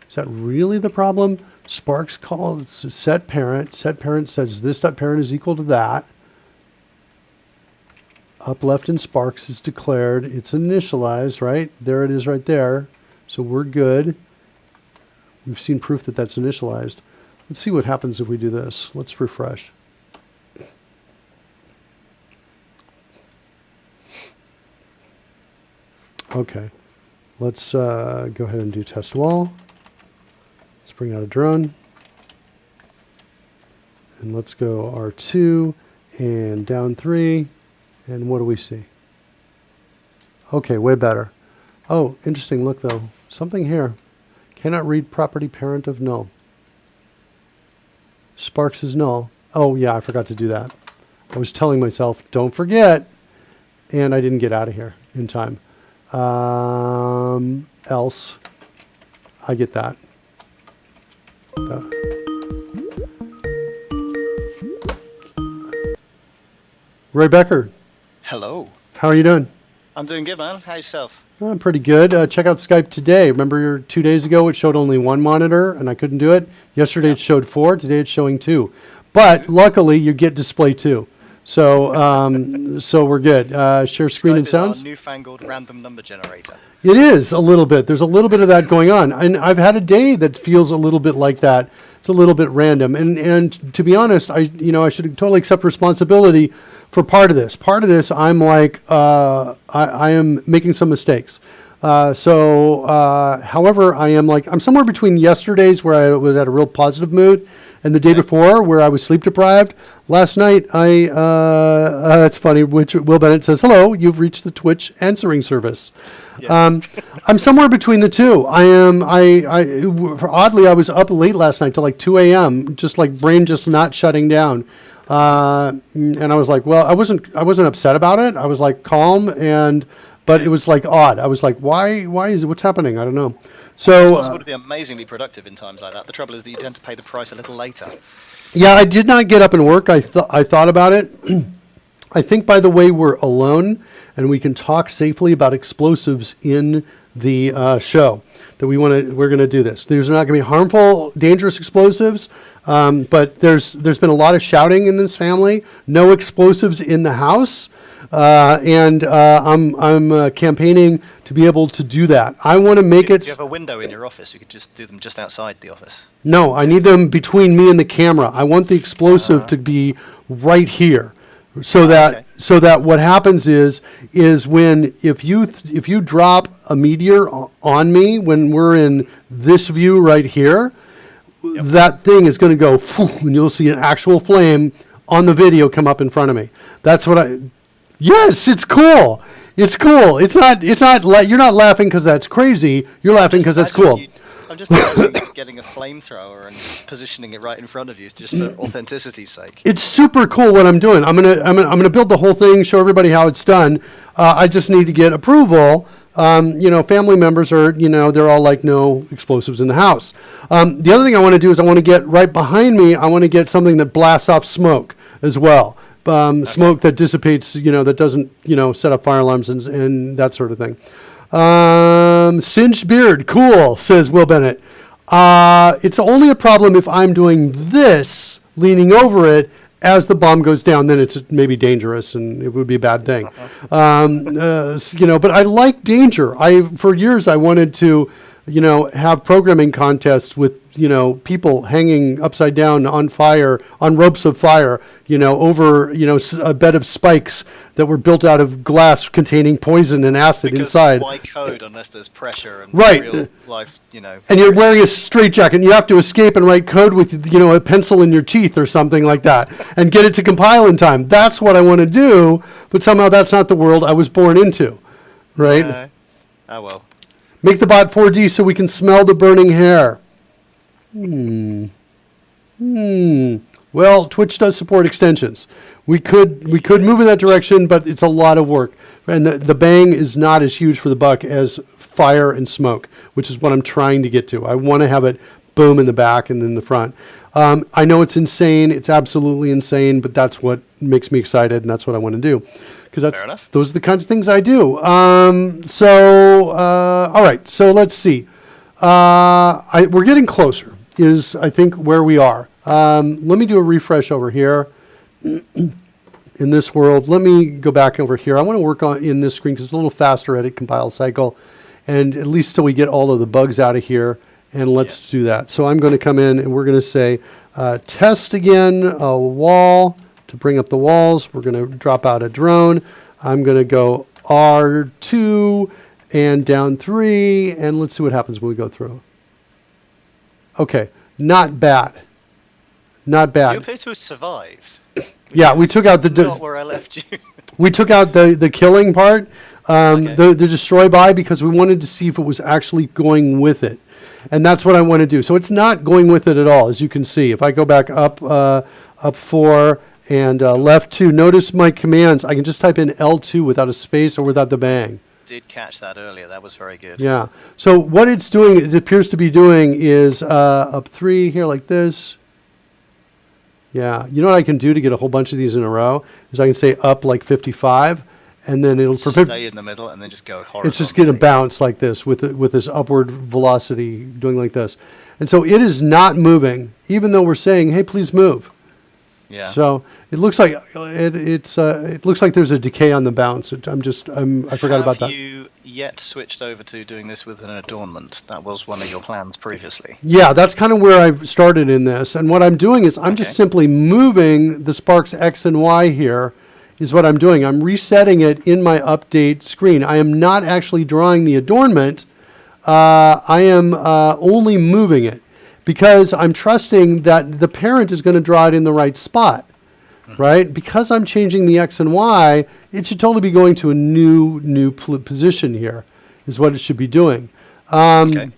Is that really the problem? Sparks call set parent. Set parent says this dot parent is equal to that. Up left in Sparks is declared. It's initialized, right? There it is right there. So we're good. We've seen proof that that's initialized. Let's see what happens if we do this. Let's refresh. Okay. Let's go ahead and do test wall. Let's bring out a drone. And let's go R2 and down 3. And what do we see? Okay, way better. Oh, interesting. Look, though. Something here. Cannot read property parent of null. Sparks is null. Oh, yeah, I forgot to do that. I was telling myself, don't forget. And I didn't get out of here in time. Else, I get that. Roy Becker.
Hello.
How are you doing?
I'm doing good, man. How yourself?
I'm pretty good. Check out Skype today. Remember 2 days ago it showed only one monitor and I couldn't do it? Yesterday
Yeah.
it showed four. Today it's showing two. But luckily you get display two. So so we're good. Share screen
Skype
and
is our
sounds.
newfangled random number generator.
It is a little bit. There's a little bit of that going on. And I've had a day that feels a little bit like that. It's a little bit random. And to be honest, I should totally accept responsibility for part of this. Part of this, I'm like, I am making some mistakes. However, I'm somewhere between yesterday's where I was at a real positive mood and the day before where I was sleep deprived. Last night, it's funny, which Will Bennett says, hello, you've reached the Twitch answering service.
Yeah.
I'm somewhere between the two. Oddly, I was up late last night till like 2 a.m., just like brain just not shutting down. And I was like, well, I wasn't upset about it. I was like calm but it was like odd. I was like, why is it, what's happening? I don't know. So
It's possible to be amazingly productive in times like that. The trouble is that you tend to pay the price a little later.
yeah, I did not get up and work. I thought about it. I think, by the way, we're alone and we can talk safely about explosives in the show. That we're going to do this. There's not going to be harmful, dangerous explosives, but there's been a lot of shouting in this family. No explosives in the house, and I'm campaigning to be able to do that. I want to make it.
You have a window in your office. You could just do them just outside the office.
No, I need them between me and the camera. I want the explosive to be right here. So that what happens is when if you drop a meteor on me when we're in this view right here, that thing is going to go and you'll see an actual flame on the video come up in front of me. That's what Yes, it's cool. It's cool. It's not you're not laughing because that's crazy. You're laughing because that's cool.
I'm just imagining getting a flamethrower and positioning it right in front of you just for authenticity's sake.
It's super cool what I'm doing. I'm gonna build the whole thing, show everybody how it's done. I just need to get approval. Family members are, they're all like, no explosives in the house. The other thing I want to do is I want to get right behind me. I want to get something that blasts off smoke as well. Smoke that dissipates, that doesn't, set up fire alarms and that sort of thing. Singed beard, cool, says Will Bennett. It's only a problem if I'm doing this, leaning over it, as the bomb goes down, then it's maybe dangerous and it would be a bad thing. But I like danger. For years, I wanted to, have programming contests with, people hanging upside down on fire, on ropes of fire, over, a bed of spikes that were built out of glass containing poison and acid inside.
Why code unless there's pressure and
right.
real life,
And you're wearing a straitjacket and you have to escape and write code with, a pencil in your teeth or something like that and get it to compile in time. That's what I want to do, but somehow that's not the world I was born into, right?
Oh, well.
Make the bot 4D so we can smell the burning hair. Well, Twitch does support extensions. We could move in that direction, but it's a lot of work. And the bang is not as huge for the buck as fire and smoke, which is what I'm trying to get to. I want to have it boom in the back and in the front. I know it's insane. It's absolutely insane, but that's what makes me excited, and that's what I want to do. Because those are the kinds of things I do. All right. So let's see. We're getting closer. Is I think where we are. Let me do a refresh over here. In this world, let me go back over here. I want to work on in this screen because it's a little faster edit compile cycle, and at least till we get all of the bugs out of here. And let's do that. So I'm going to come in and we're going to say test again a wall. To bring up the walls, we're going to drop out a drone. I'm going to go R2 and down 3, and let's see what happens when we go through. Okay, not bad. Not bad.
You appear to have survived.
Yeah, we took out the...
Not where I left you.
We took out the killing part, the destroy by, because we wanted to see if it was actually going with it. And that's what I want to do. So it's not going with it at all, as you can see. If I go back up 4... and left 2. Notice my commands. I can just type in L2 without a space or without the bang.
Did catch that earlier. That was very good.
Yeah. So what it's doing, it appears to be doing, is up 3 here like this. Yeah. You know what I can do to get a whole bunch of these in a row is I can say up like 55, and then it'll
stay in the middle and then just go horizontally.
it's just going to bounce like this with this upward velocity doing like this. And so it is not moving, even though we're saying, hey, please move.
Yeah.
So it looks like it looks like there's a decay on the bounce. I forgot about that.
Have you yet switched over to doing this with an adornment? That was one of your plans previously.
Yeah, that's kind of where I've started in this. And what I'm doing is I'm just simply moving the Sparks X and Y here is what I'm doing. I'm resetting it in my update screen. I am not actually drawing the adornment. I am only moving it because I'm trusting that the parent is going to draw it in the right spot, right? Because I'm changing the X and Y, it should totally be going to a new position here is what it should be doing. My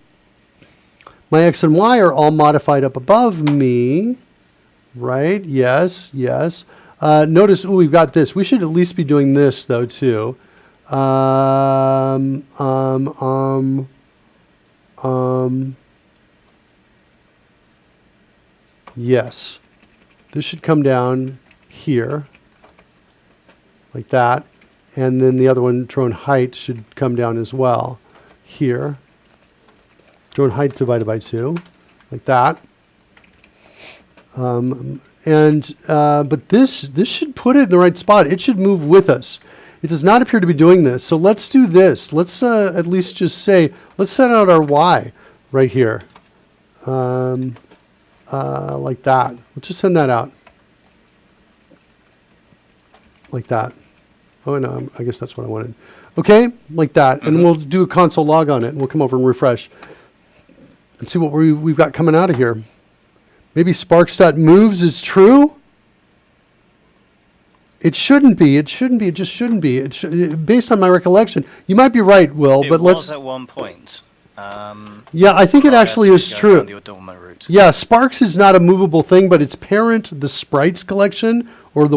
X and Y are all modified up above me, right? Yes. Notice, we've got this. We should at least be doing this, though, too. Yes. This should come down here, like that. And then the other one, drone height, should come down as well, here. Drone height divided by 2, like that. But this should put it in the right spot. It should move with us. It does not appear to be doing this. So let's do this. Let's at least just say, let's set out our Y right here. Like that. Let's just send that out. Like that. Oh, no, I guess that's what I wanted. Okay, like that. And we'll do a console log on it. And we'll come over and refresh. And see what we've got coming out of here. Maybe sparks.moves is true? It shouldn't be. It shouldn't be. It just shouldn't be. Based on my recollection. You might be right, Will, but let's...
It was at one point.
Yeah, I think it actually is true.
The adornment route.
Yeah, Sparks is not a movable thing, but its parent, the Sprites collection, or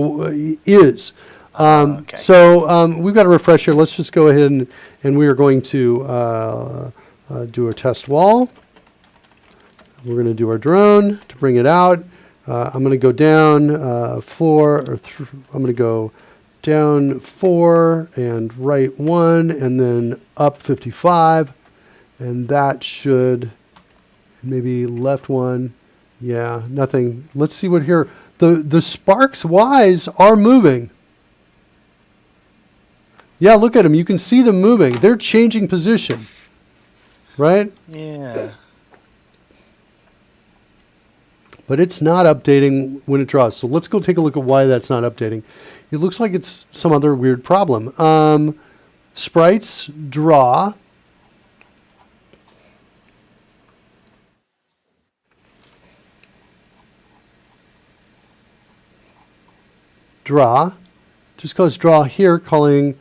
is.
Okay.
So we've got a refresh here. Let's just go ahead and we are going to do a test wall. We're going to do our drone to bring it out. I'm going to go down I'm going to go down 4 and right 1 and then up 55. And that should maybe left 1. Yeah, nothing. Let's see what here. The Sparks Ys are moving. Yeah, look at them. You can see them moving. They're changing position. Right?
Yeah.
But it's not updating when it draws. So let's go take a look at why that's not updating. It looks like it's some other weird problem. Sprites draw. Just goes draw here, calling,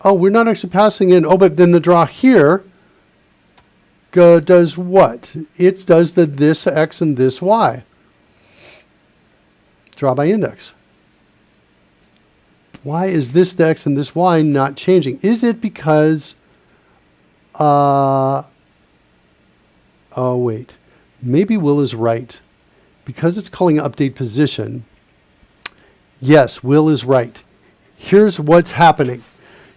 oh, we're not actually passing in. Oh, but then the draw here does what? It does this X and this Y. Draw by index. Why is this the X and this Y not changing? Is it because, oh wait, maybe Will is right. Because it's calling update position, yes, Will is right. Here's what's happening.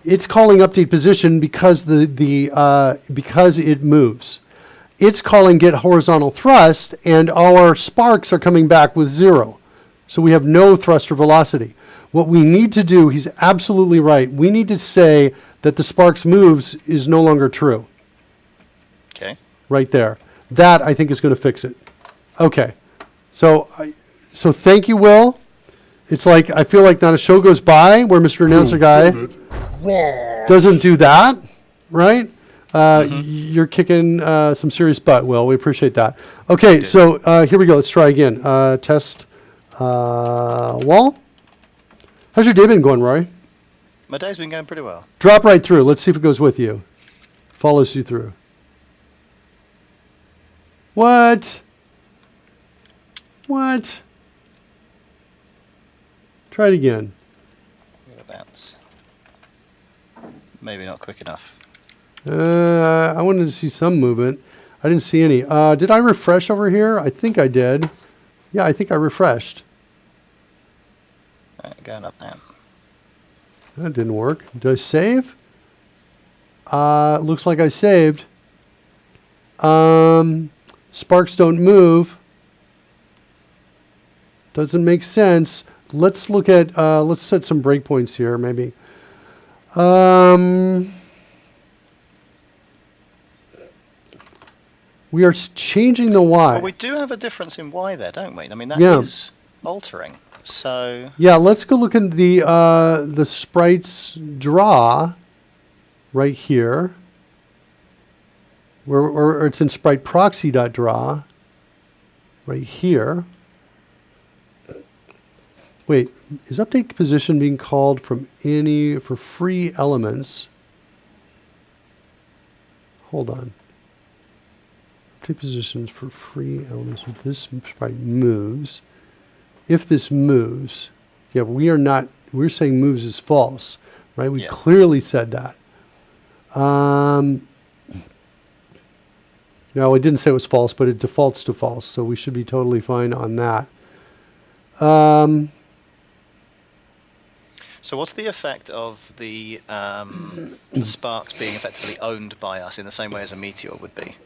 It's calling update position because because it moves. It's calling get horizontal thrust, and our sparks are coming back with 0. So we have no thrust or velocity. What we need to do, he's absolutely right. We need to say that the sparks moves is no longer true.
Okay.
Right there. That, I think, is going to fix it. Okay. So thank you, Will. It's like, I feel like not a show goes by where Mr. Announcer Guy doesn't do that, right? You're kicking some serious butt, Will. We appreciate that. Okay, so here we go. Let's try again. Test wall. How's your day been going, Rory?
My day's been going pretty well.
Drop right through. Let's see if it goes with you. Follows you through. What? What? Try it again.
Bounce. Maybe not quick enough.
I wanted to see some movement. I didn't see any. Did I refresh over here? I think I did. Yeah, I think I refreshed.
Alright, going up now.
That didn't work. Did I save? Looks like I saved. Sparks don't move. Doesn't make sense. Let's look at, let's set some breakpoints here, maybe. We are changing the Y.
Well, we do have a difference in Y there, don't we? I mean, that
Yeah.
is altering. So
Yeah, let's go look at the sprites draw right here. Or it's in sprite proxy.draw right here. Wait, is update position being called from any for free elements? Hold on. Update positions for free elements with this sprite moves. If this moves, yeah, we're saying moves is false, right? We clearly said that. No, it didn't say it was false, but it defaults to false, so we should be totally fine on that.
So what's the effect of the sparks being effectively owned by us in the same way as a meteor would be?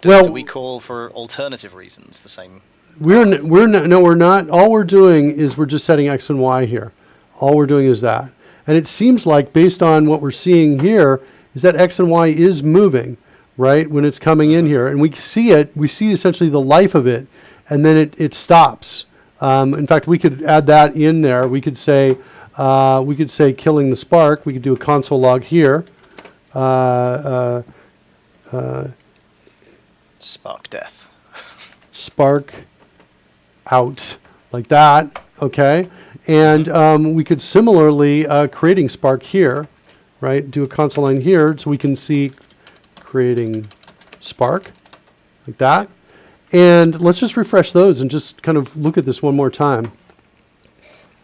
Do we call for alternative reasons the same?
We're not. All we're doing is we're just setting X and Y here. All we're doing is that. And it seems like based on what we're seeing here is that X and Y is moving, right? When it's coming in here and we see essentially the life of it and then it stops. In fact, we could add that in there. We could say killing the spark. We could do a console log here.
Spark death.
Spark out like that, okay? And we could similarly creating spark here, right? Do a console line here so we can see creating spark like that. And let's just refresh those and just kind of look at this one more time.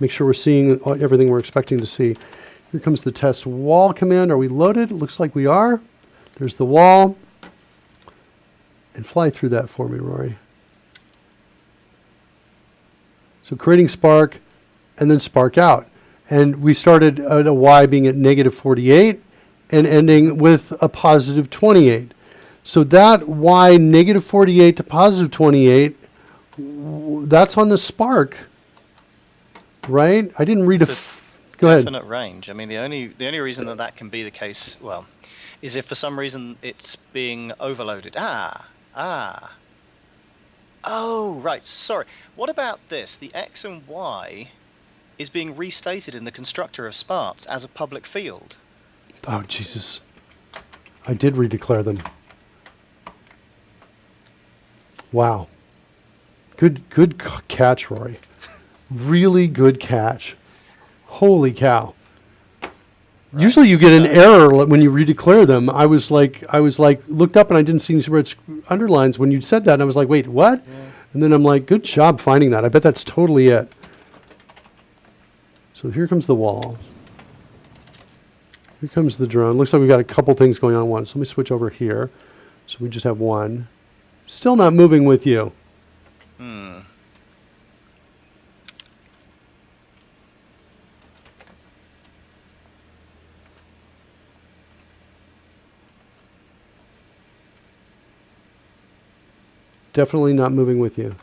Make sure we're seeing everything we're expecting to see. Here comes the test wall command. Are we loaded? Looks like we are. There's the wall. And fly through that for me, Rory. So creating spark and then spark out. And we started at a Y being at -48 and ending with a +28. So that Y -48 to +28, that's on the spark, right? I didn't read go ahead.
Definite range. I mean, the only reason that can be the case, well, is if for some reason it's being overloaded. Oh, right. Sorry. What about this? The X and Y is being restated in the constructor of sparks as a public field.
Oh, Jesus. I did redeclare them. Wow. Good catch, Rory. Really good catch. Holy cow. Right. Usually you get an error when you redeclare them. I was like, looked up and I didn't see any red underlines when you said that. And I was like, wait, what? Yeah. And then I'm like, good job finding that. I bet that's totally it. So here comes the wall. Here comes the drone. Looks like we've got a couple things going on at once. Let me switch over here. So we just have one. Still not moving with you. Definitely not moving with you.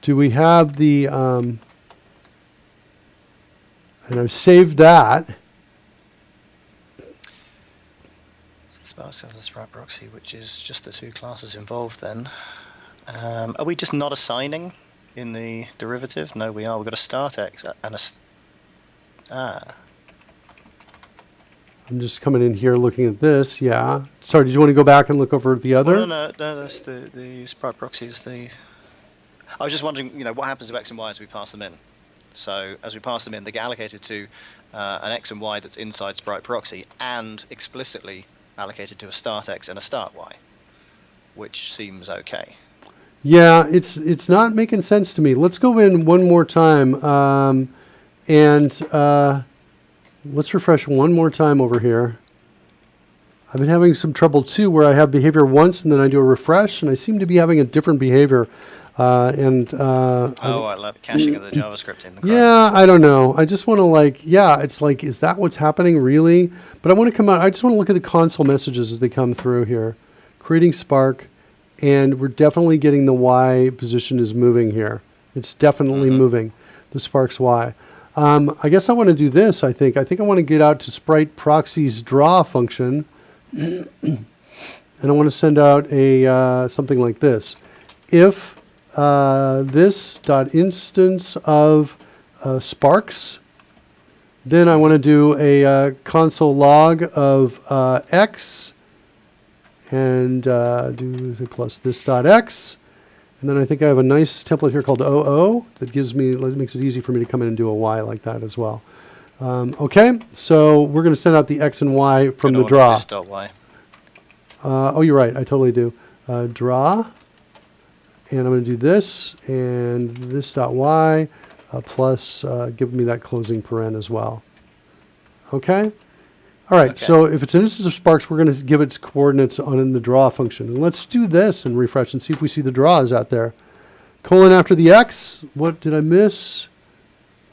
Do we have the, and I've saved that.
Spark service right proxy, which is just the two classes involved then. Are we just not assigning in the derivative? No, we are. We've got a start X and
I'm just coming in here looking at this, yeah. Sorry, did you want to go back and look over at the other?
No, that's the sprite proxy is the... I was just wondering, what happens to X and Y as we pass them in? So as we pass them in, they get allocated to an X and Y that's inside sprite proxy and explicitly allocated to a start X and a start Y, which seems okay.
Yeah, it's not making sense to me. Let's go in one more time and let's refresh one more time over here. I've been having some trouble too, where I have behavior once and then I do a refresh, and I seem to be having a different behavior.
I like the caching of the JavaScript in the Chrome.
Yeah, I don't know. I just want to it's like, is that what's happening really? But I want to come out. I just want to look at the console messages as they come through here. Creating Spark, and we're definitely getting the Y position is moving here. It's definitely moving, the Spark's Y. I guess I want to do this, I think. I want to get out to Sprite Proxy's draw function. And I want to send out a something like this. If this dot instance of Sparks, then I want to do a console log of X and do the plus this dot X. And then I think I have a nice template here called OO that makes it easy for me to come in and do a Y like that as well. Okay, so we're going to send out the X and Y from the draw.
Y.
Oh, you're right. I totally do. Draw. And I'm going to do this and this dot Y plus give me that closing paren as well. Okay? All right, so if it's an instance of Sparks, we're going to give its coordinates in the draw function. And let's do this and refresh and see if we see the draws out there. Colon after the X. What did I miss?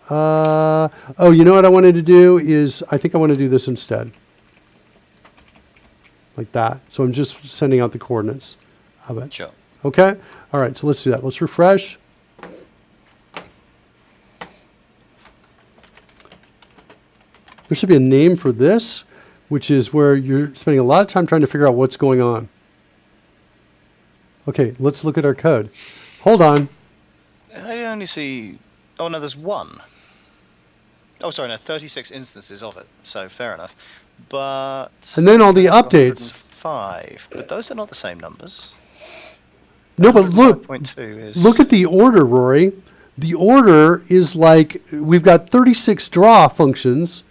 Oh, you know what I wanted to do is, I think I want to do this instead. Like that. So I'm just sending out the coordinates of it.
Sure.
Okay? All right, so let's do that. Let's refresh. There should be a name for this, which is where you're spending a lot of time trying to figure out what's going on. Okay, let's look at our code. Hold on.
I only see... Oh, no, there's one. Oh, sorry, no, 36 instances of it, so fair enough. But...
And then all the updates.
5, but those are not the same numbers.
No, but look,
5.2 is...
look at the order, Rory. The order is like, we've got 36 draw functions,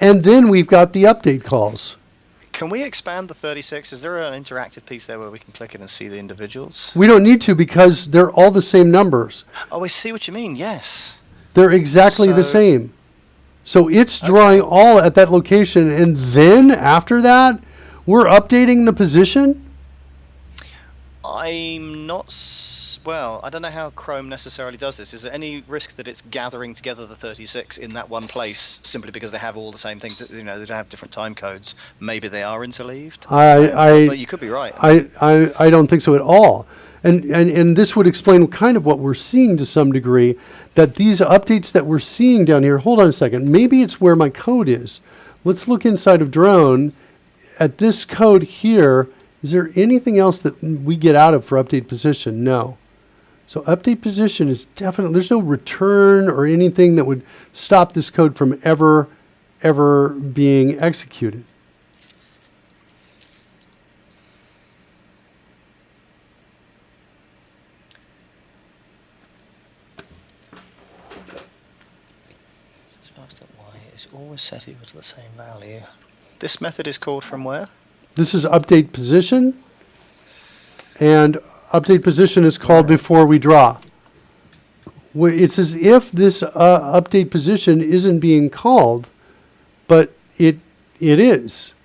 and then we've got the update calls.
Can we expand the 36? Is there an interactive piece there where we can click it and see the individuals?
We don't need to because they're all the same numbers.
Oh, I see what you mean, yes.
They're exactly the same. So it's drawing all at that location, and then after that, we're updating the position?
I'm not... Well, I don't know how Chrome necessarily does this. Is there any risk that it's gathering together the 36 in that one place simply because they have all the same thing? They don't have different time codes. Maybe they are interleaved. But you could be right.
I don't think so at all. And this would explain kind of what we're seeing to some degree, that these updates that we're seeing down here, hold on a second, maybe it's where my code is. Let's look inside of drone at this code here. Is there anything else that we get out of for update position? No. So update position is definitely, there's no return or anything that would stop this code from ever being executed.
Y is always set equal to the same value. This method is called from where?
This is update position, and update position is called before we draw. It's as if this update position isn't being called, but it is.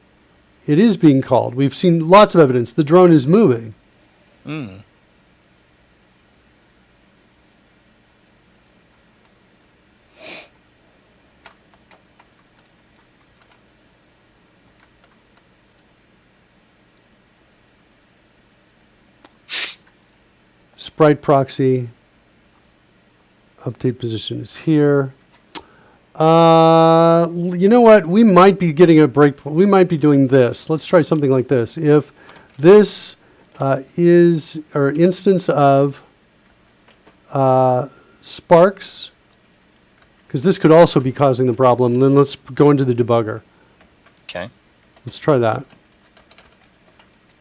It is being called. We've seen lots of evidence. The drone is moving. Sprite proxy, update position is here. You know what? We might be getting a breakpoint. We might be doing this. Let's try something like this. If this is or instance of Sparks, because this could also be causing the problem, then let's go into the debugger.
Okay.
Let's try that.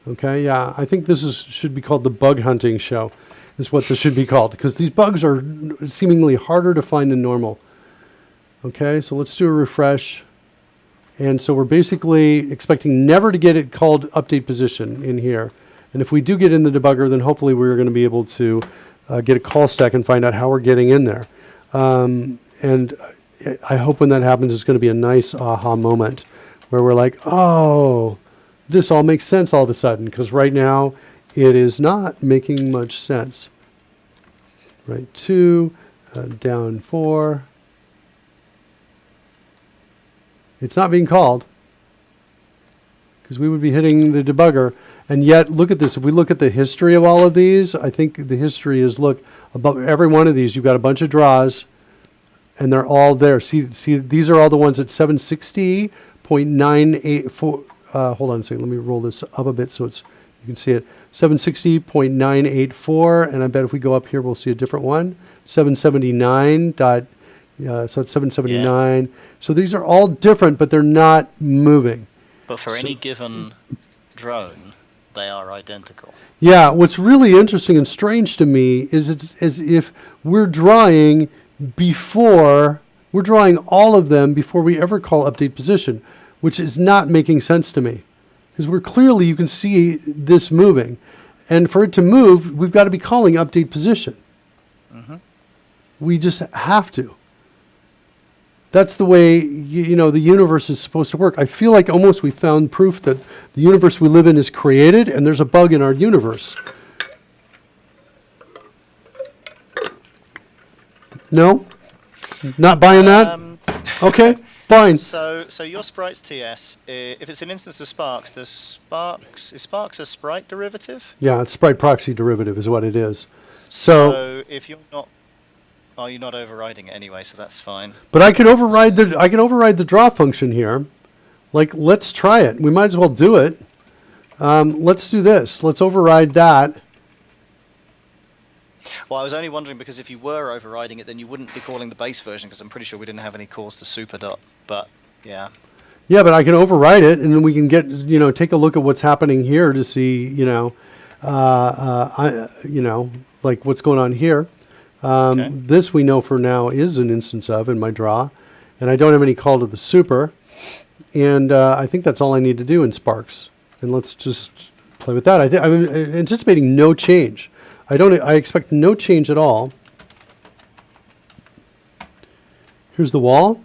Okay, yeah, I think this should be called the bug hunting show, is what this should be called, because these bugs are seemingly harder to find than normal. Okay, so let's do a refresh. And so we're basically expecting never to get it called update position in here. And if we do get in the debugger, then hopefully we're going to be able to get a call stack and find out how we're getting in there. And I hope when that happens, it's going to be a nice aha moment where we're like, oh, this all makes sense all of a sudden, because right now it is not making much sense. Right, 2, down 4. It's not being called, because we would be hitting the debugger. And yet, look at this. If we look at the history of all of these, I think the history is, look, above every one of these, you've got a bunch of draws, and they're all there. See, these are all the ones at 760.984. Hold on a second. Let me roll this up a bit so you can see it. 760.984, and I bet if we go up here, we'll see a different one. 779. So it's 779. Yeah. So these are all different, but they're not moving.
But for any given drone, they are identical.
Yeah, what's really interesting and strange to me is it's as if we're drawing all of them before we ever call update position, which is not making sense to me. Because you can see this moving. And for it to move, we've got to be calling update position. Mm-hmm. We just have to. That's the way, the universe is supposed to work. I feel like almost we found proof that the universe we live in is created, and there's a bug in our universe. No? Not buying that? Okay, fine.
So your Sprites TS, if it's an instance of Sparks, is Sparks a Sprite derivative?
Yeah, it's Sprite proxy derivative is what it is.
So if you're not... Oh, you're not overriding it anyway, so that's fine.
But I can override the draw function here. Like, let's try it. We might as well do it. Let's do this. Let's override that.
Well, I was only wondering because if you were overriding it, then you wouldn't be calling the base version, because I'm pretty sure we didn't have any calls to super dot. But yeah.
Yeah, but I can override it, and then we can get take a look at what's happening here to see like what's going on here. Okay. This we know for now is an instance of in my draw, and I don't have any call to the super, and I think that's all I need to do in Sparks. And let's just play with that. I'm anticipating no change. I expect no change at all. Here's the wall.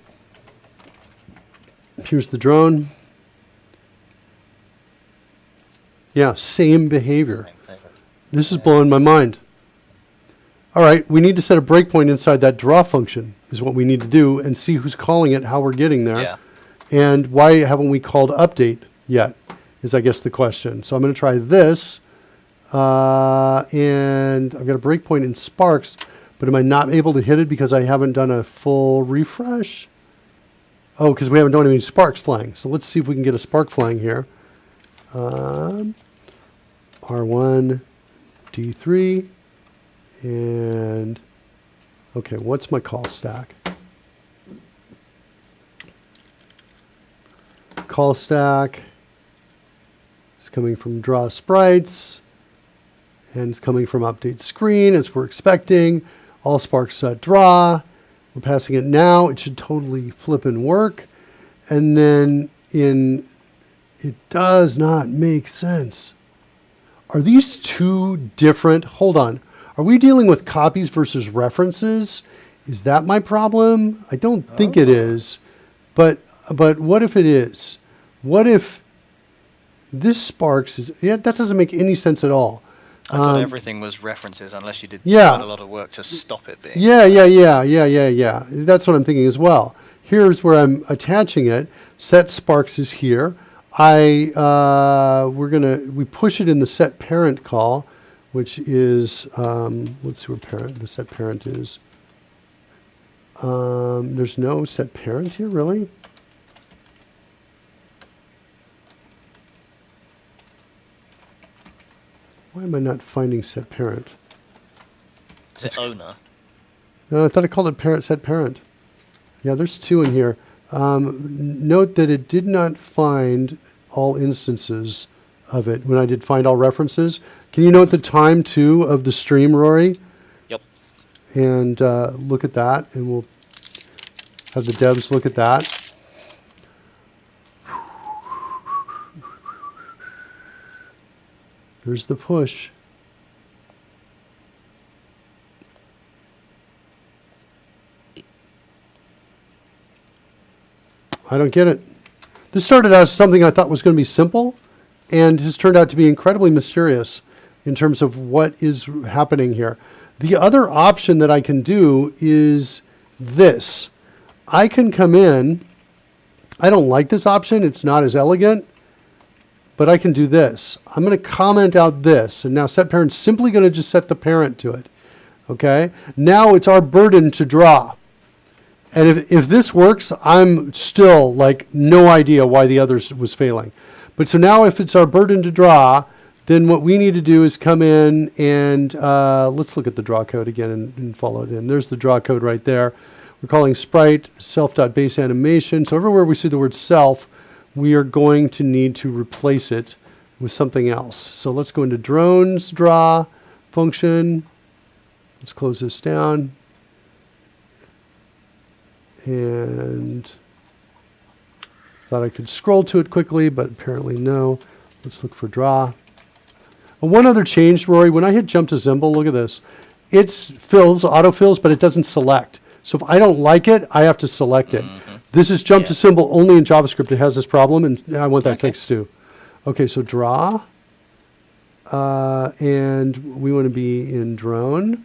Here's the drone. Yeah, same behavior. This is blowing my mind. All right, we need to set a breakpoint inside that draw function is what we need to do and see who's calling it, how we're getting there. Yeah. And why haven't we called update yet is, I guess, the question. So I'm going to try this. And I've got a breakpoint in Sparks, but am I not able to hit it because I haven't done a full refresh? Oh, because we haven't done any Sparks flying. So let's see if we can get a Spark flying here. R1, D3. And, okay, what's my call stack? Call stack is coming from draw sprites, and it's coming from update screen as we're expecting. All Sparks draw. We're passing it now. It should totally flip and work. And then it does not make sense. Are these two different? Hold on. Are we dealing with copies versus references? Is that my problem? I don't think it is. But what if it is? What if this Sparks is... Yeah, that doesn't make any sense at all.
I thought everything was references unless you did quite a lot of work to stop it being.
Yeah. That's what I'm thinking as well. Here's where I'm attaching it. Set Sparks is here. We push it in the set parent call, which is, let's see where the set parent is. There's no set parent here, really? Why am I not finding set parent?
Is it owner?
No, I thought I called it set parent. Yeah, there's two in here. Note that it did not find all instances of it when I did find all references. Can you note the time, too, of the stream, Rory?
Yep.
And look at that, and we'll have the devs look at that. There's the push. I don't get it. This started out as something I thought was going to be simple, and has turned out to be incredibly mysterious in terms of what is happening here. The other option that I can do is this. I can come in. I don't like this option. It's not as elegant, but I can do this. I'm going to comment out this, and now set parent's simply going to just set the parent to it. Okay. Now it's our burden to draw. And if this works, I'm still like no idea why the others was failing. But so now if it's our burden to draw, then what we need to do is come in and let's look at the draw code again and follow it in. There's the draw code right there. We're calling sprite self.base animation. So everywhere we see the word self, we are going to need to replace it with something else. So let's go into drones draw function. Let's close this down. And thought I could scroll to it quickly, but apparently no. Let's look for draw. One other change, Rory, when I hit jump to symbol, look at this. It fills, autofills, but it doesn't select. So if I don't like it, I have to select it. This is jump to symbol only in JavaScript. It has this problem, and I want that fixed too. Okay, so draw. And we want to be in drone.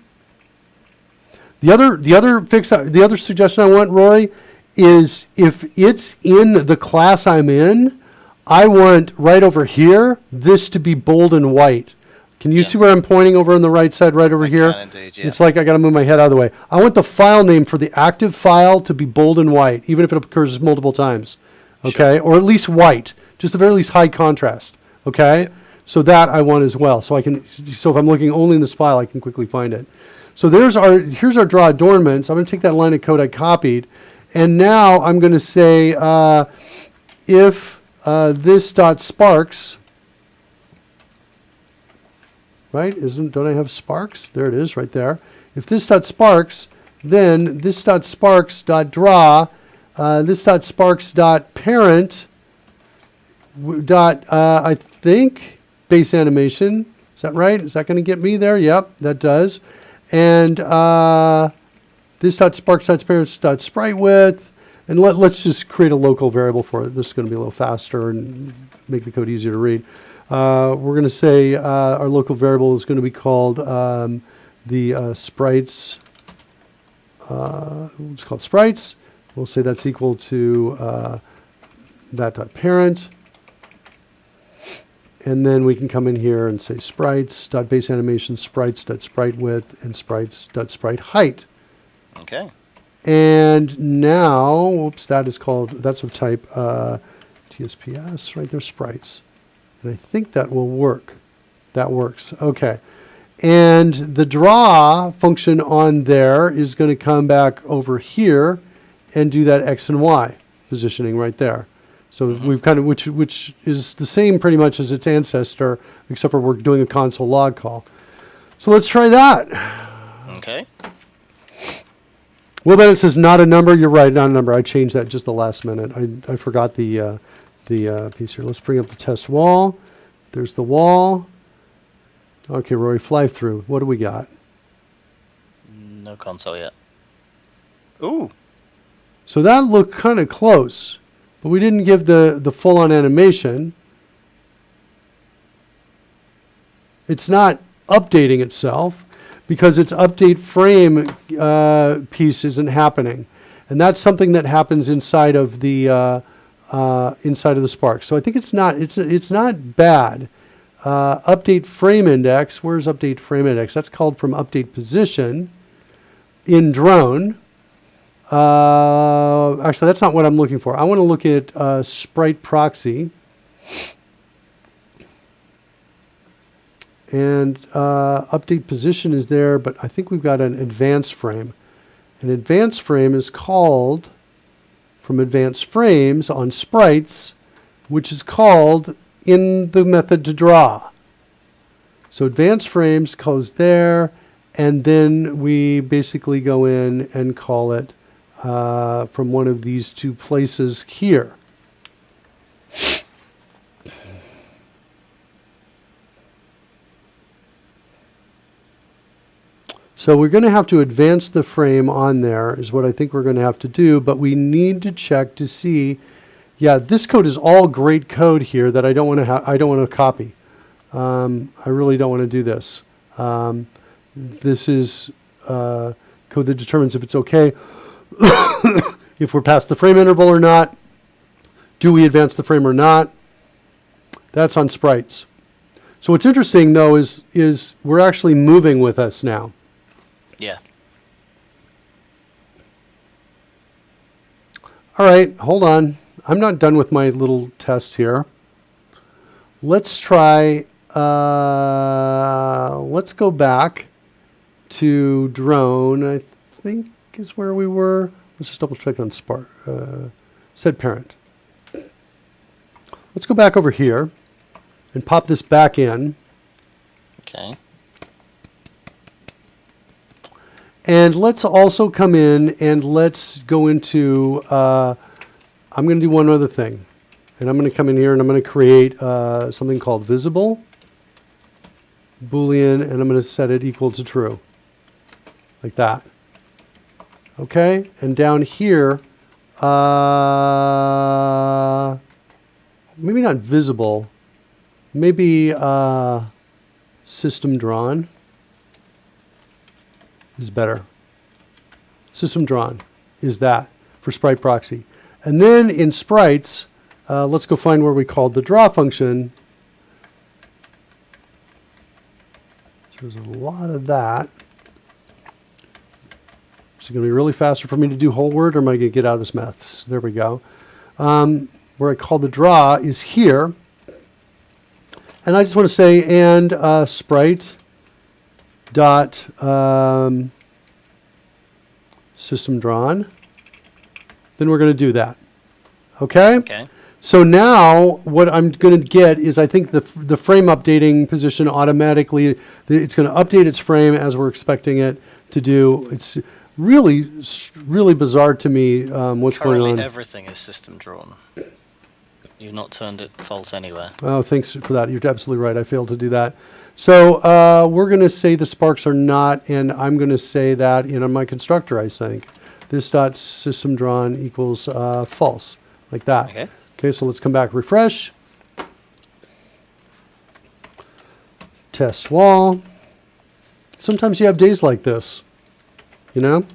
The other suggestion I want, Rory, is if it's in the class I'm in, I want right over here this to be bold and white. Can you see where I'm pointing over on the right side, right over here?
Indeed, yeah.
It's like I got to move my head out of the way. I want the file name for the active file to be bold and white, even if it occurs multiple times. Okay, or at least white, just at the very least high contrast. Okay, so that I want as well. So if I'm looking only in this file, I can quickly find it. So here's our draw adornments. I'm going to take that line of code I copied, and now I'm going to say if this dot sparks, right? Don't I have sparks? There it is, right there. If this dot sparks, then this dot sparks dot draw, this dot sparks dot parent dot I think base animation. Is that right? Is that going to get me there? Yep, that does. And this dot sparks dot parents dot sprite width, and let's just create a local variable for it. This is going to be a little faster and make the code easier to read. We're going to say our local variable is going to be called the sprites. It's called sprites. We'll say that's equal to that dot parent. And then we can come in here and say sprites.base animation, sprites.sprite width, and sprites.sprite height.
Okay.
And now, oops, that's of type TSPS, right there, sprites. And I think that will work. That works. Okay. And the draw function on there is going to come back over here and do that X and Y positioning right there. So we've kind of, which is the same pretty much as its ancestor, except for we're doing a console log call. So let's try that.
Okay.
Well, then it says not a number. You're right, not a number. I changed that just the last minute. I forgot the piece here. Let's bring up the test wall. There's the wall. Okay, Rory, fly through. What do we got?
No console yet. Ooh.
So that looked kind of close. But we didn't give the full-on animation. It's not updating itself because its update frame piece isn't happening, and that's something that happens inside of the Spark. So I think it's not bad. Update frame index. Where's update frame index? That's called from update position in drone. Actually, that's not what I'm looking for. I want to look at sprite proxy. And update position is there, but I think we've got an advanced frame. An advanced frame is called from advanced frames on sprites, which is called in the method to draw. So advanced frames goes there, and then we basically go in and call it from one of these two places here. So we're going to have to advance the frame on there is what I think we're going to have to do, but we need to check to see, Yeah, this code is all great code here that I don't want to I don't want to copy. I really don't want to do this. This is code that determines if it's okay, if we're past the frame interval or not. Do we advance the frame or not? That's on sprites. So what's interesting though is we're actually moving with us now.
Yeah.
All right, hold on. I'm not done with my little test here. Let's try, let's go back to drone, I think is where we were. Let's just double check on Spark, set parent. Let's go back over here and pop this back in.
Okay.
And let's also come in and let's go into, I'm going to do one other thing. And I'm going to come in here and I'm going to create something called visible Boolean, and I'm going to set it equal to true. Like that. Okay? And down here, maybe not visible, maybe system drawn is better. System drawn is that for sprite proxy. And then in sprites, let's go find where we called the draw function. So there's a lot of that. Is it going to be really faster for me to do whole word, or am I going to get out of this math? So there we go. Where I call the draw is here. And I just want to say, and sprite dot system drawn. Then we're going to do that. Okay?
Okay.
So now what I'm going to get is, I think, the frame updating position automatically. It's going to update its frame as we're expecting it to do. It's really, really bizarre to me what's going on.
Currently everything is system drawn. You've not turned it false anywhere.
Oh, thanks for that. You're absolutely right. I failed to do that. So we're going to say the sparks are not, and I'm going to say that in my constructor, I think. This dot system drawn equals false, like that.
Okay.
Okay, so let's come back, refresh. Test wall. Sometimes you have days like this, you know?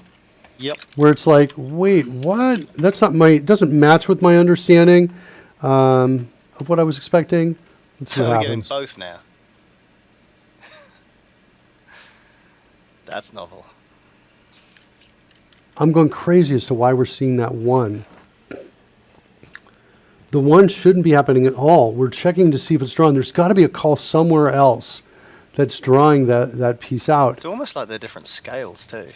Yep.
Where it's like, wait, what? That's not it doesn't match with my understanding of what I was expecting. Let's see
So
what
we're getting
happens.
both now. That's novel.
I'm going crazy as to why we're seeing that one. The one shouldn't be happening at all. We're checking to see if it's drawn. There's got to be a call somewhere else that's drawing that piece out.
It's almost like they're different scales too.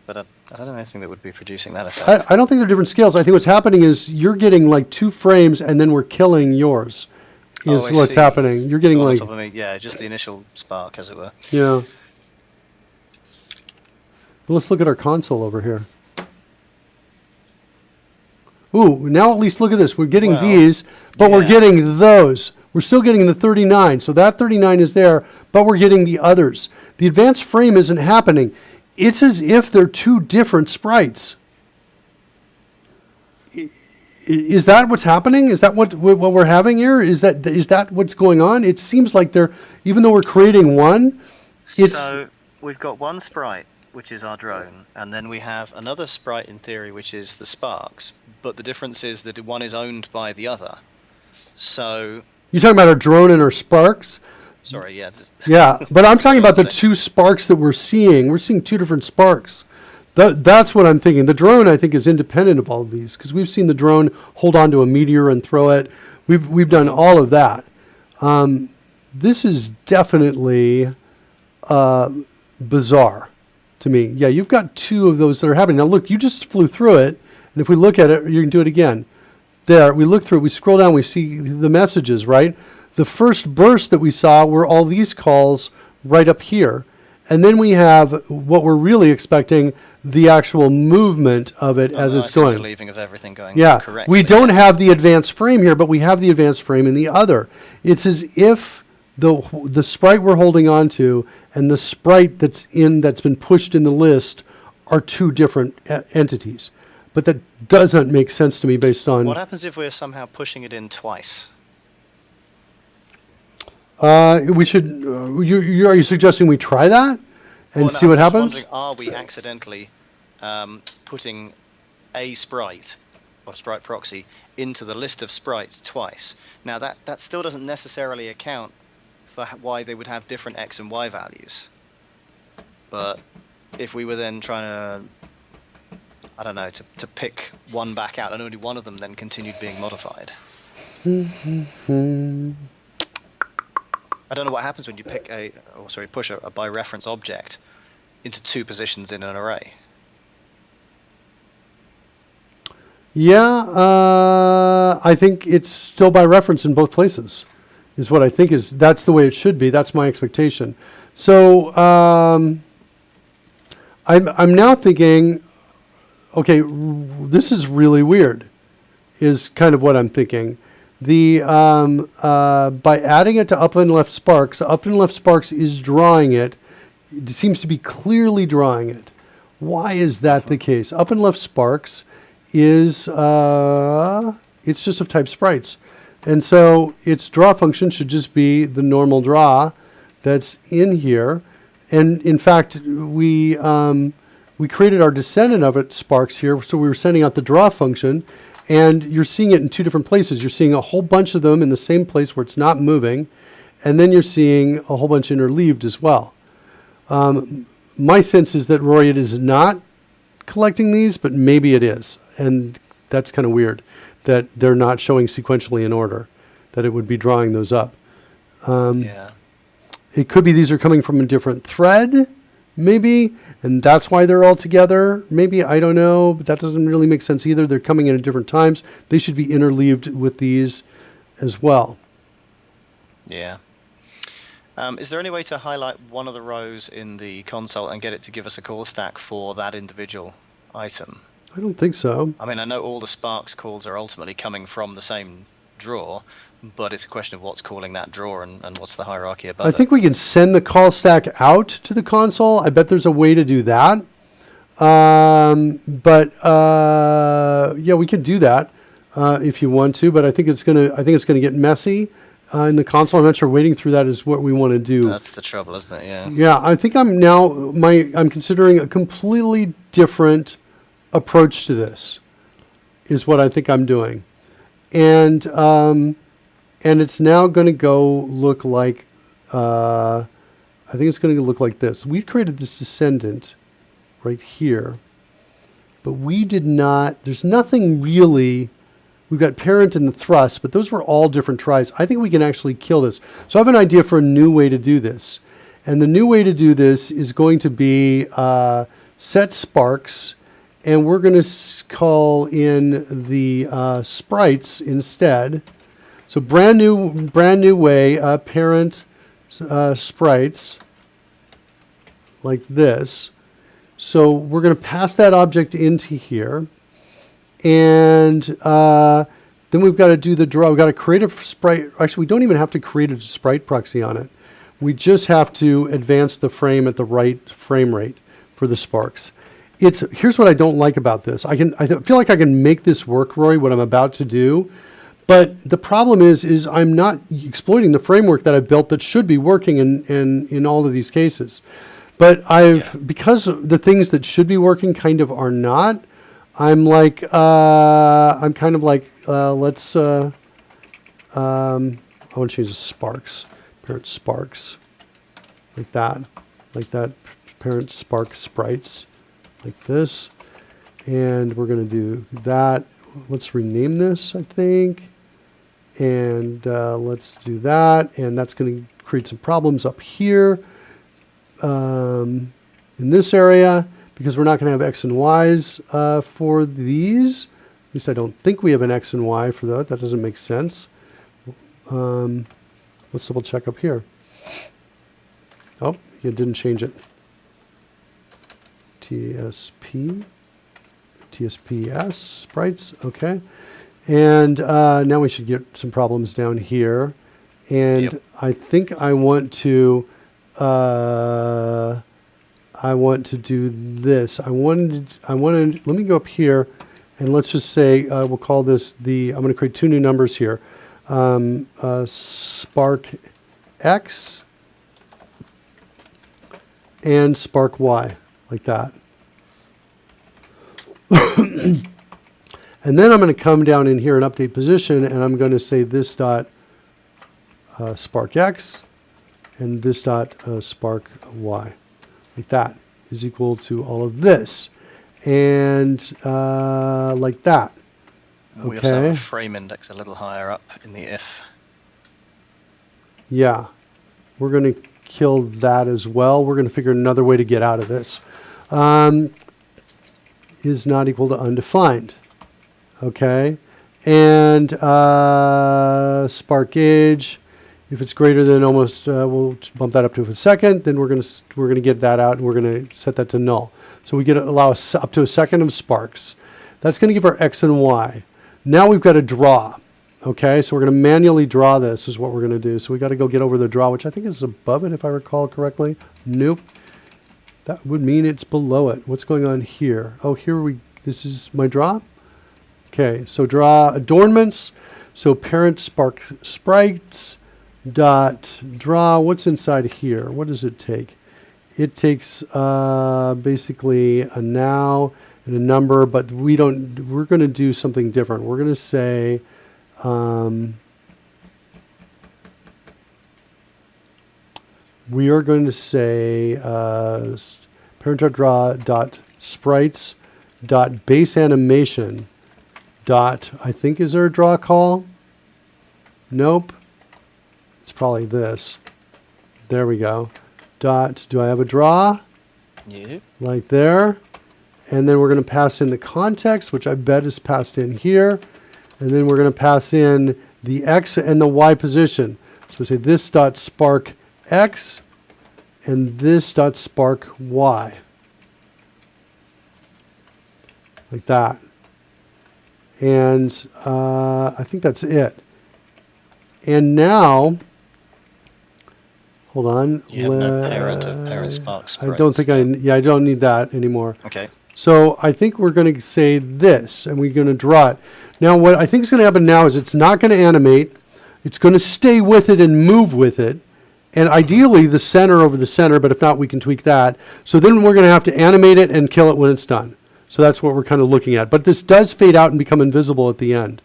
But I don't know anything that would be producing that effect.
I don't think they're different scales. I think what's happening is you're getting like 2 frames and then we're killing yours. Is
I
what's
see.
happening. You're getting
On
like,
top of me, yeah, just the initial spark, as it were.
yeah. Let's look at our console over here. Ooh, now at least look at this. We're getting
Well,
these, but we're
yeah.
getting those. We're still getting the 39. So that 39 is there, but we're getting the others. The advanced frame isn't happening. It's as if they're 2 different sprites. Is that what's happening? Is that what we're having here? Is that what's going on? It seems like they're, even though we're creating one, it's...
So we've got one sprite, which is our drone, and then we have another sprite in theory, which is the sparks. But the difference is that one is owned by the other. So...
You're talking about our drone and our sparks?
Sorry, yeah.
Yeah, but I'm talking about the 2 sparks that we're seeing. We're seeing 2 different sparks. That's what I'm thinking. The drone, I think, is independent of all of these, because we've seen the drone hold on to a meteor and throw it. We've done all of that. This is definitely bizarre to me. Yeah, you've got 2 of those that are happening. Now, look, you just flew through it, and if we look at it, you can do it again. There, we look through it, we scroll down, we see the messages, right? The first burst that we saw were all these calls right up here. And then we have what we're really expecting, the actual movement of it as it's going.
Leaving of everything going
Yeah,
correctly.
we don't have the advanced frame here, but we have the advanced frame in the other. It's as if the sprite we're holding on to and the sprite that's been pushed in the list are 2 different entities. but that doesn't make sense to me based on.
What happens if we're somehow pushing it in twice?
We should. Are you suggesting we try that and see what
I'm just
happens?
wondering, are we accidentally putting a sprite or sprite proxy into the list of sprites twice? Now that still doesn't necessarily account for why they would have different x and y values. But if we were then trying to, I don't know, to pick one back out and only one of them then continued being modified. I don't know what happens when you pick push a by reference object into two positions in an array.
Yeah, I think it's still by reference in both places, is what I think that's the way it should be. That's my expectation. So I'm now thinking, okay, this is really weird, is kind of what I'm thinking. The by adding it to Upland Left Sparks is drawing it. It seems to be clearly drawing it. Why is that the case? Upland Left Sparks is it's just of type sprites, and so its draw function should just be the normal draw that's in here. And in fact, we created our descendant of it, Sparks, here, so we were sending out the draw function, and you're seeing it in two different places. You're seeing a whole bunch of them in the same place where it's not moving, and then you're seeing a whole bunch interleaved as well. My sense is that, Roy, it is not collecting these, but maybe it is. And that's kind of weird that they're not showing sequentially in order, that it would be drawing those up.
Yeah.
It could be these are coming from a different thread, maybe, and that's why they're all together. Maybe, I don't know, but that doesn't really make sense either. They're coming in at different times. They should be interleaved with these as well.
Yeah. Is there any way to highlight one of the rows in the console and get it to give us a call stack for that individual item?
I don't think so.
I mean, I know all the Sparks calls are ultimately coming from the same drawer, but it's a question of what's calling that drawer and what's the hierarchy above
I think we can send the call stack out to the console. I bet there's a way to do that. Yeah, we can do that if you want to. But I think it's gonna get messy in the console. I'm not sure waiting through that is what we want to do.
That's the trouble, isn't it? Yeah.
Yeah, I think I'm considering a completely different approach to this. Is what I think I'm doing, and it's now going to go look like. I think it's going to look like this. We created this descendant right here, but we did not. There's nothing really. We've got parent and the thrust, but those were all different tries. I think we can actually kill this. So I have an idea for a new way to do this. And the new way to do this is going to be set sparks, and we're going to call in the sprites instead. So brand new way, parent sprites, like this. So we're going to pass that object into here. And then we've got to do the draw. We've got to create a sprite. Actually, we don't even have to create a sprite proxy on it. We just have to advance the frame at the right frame rate for the sparks. Here's what I don't like about this. I feel like I can make this work, Roy, what I'm about to do. But the problem is I'm not exploiting the framework that I've built that should be working in all of these cases. But because the things that should be working kind of are not, I'm kind of like, I want to change the sparks, parent sparks, like that, parent spark sprites, like this. And we're going to do that. Let's rename this, I think. And let's do that. And that's going to create some problems up here in this area, because we're not going to have X and Y's for these. At least I don't think we have an X and Y for that. That doesn't make sense. Let's double check up here. Oh, you didn't change it. TSPS, sprites, okay. And now we should get some problems down here. And I think I want to do this. Let me go up here And let's just say, we'll call this I'm going to create two new numbers here. Spark X and Spark Y, like that. And then I'm going to come down in here and update position, and I'm going to say this dot spark X and this dot spark Y, like that, is equal to all of this. And like that.
We also have a frame index a little higher up in the if.
Yeah. We're going to kill that as well. We're going to figure another way to get out of this. Is not equal to undefined. Okay. And spark age, if it's greater than almost, we'll bump that up to a second. Then we're going to get that out, and we're going to set that to null. So we allow us up to a second of sparks. That's going to give our X and Y. Now we've got to draw. Okay, so we're going to manually draw this is what we're going to do. So we got to go get over the draw, which I think is above it if I recall correctly. Nope. That would mean it's below it. What's going on here? Oh, this is my draw. Okay, so draw adornments. So parent spark sprites dot draw. What's inside here? What does it take? It takes basically a now and a number, but we're going to do something different. We're going to say we are going to say parent.draw dot sprites dot base animation dot, I think, is there a draw call? Nope. It's probably this. There we go. Dot, do I have a draw?
Yeah.
Like there. And then we're going to pass in the context, which I bet is passed in here. And then we're going to pass in the X and the Y position. So we say this dot spark X and this dot spark Y. Like that. And I think that's it. And now, hold on.
You have no parent spark sprites.
I don't think I don't need that anymore.
Okay.
So I think we're going to say this, and we're going to draw it. Now, what I think is going to happen now is it's not going to animate. It's going to stay with it and move with it. And ideally, the center over the center, but if not, we can tweak that. So then we're going to have to animate it and kill it when it's done. So that's what we're kind of looking at. But this does fade out and become invisible at the end.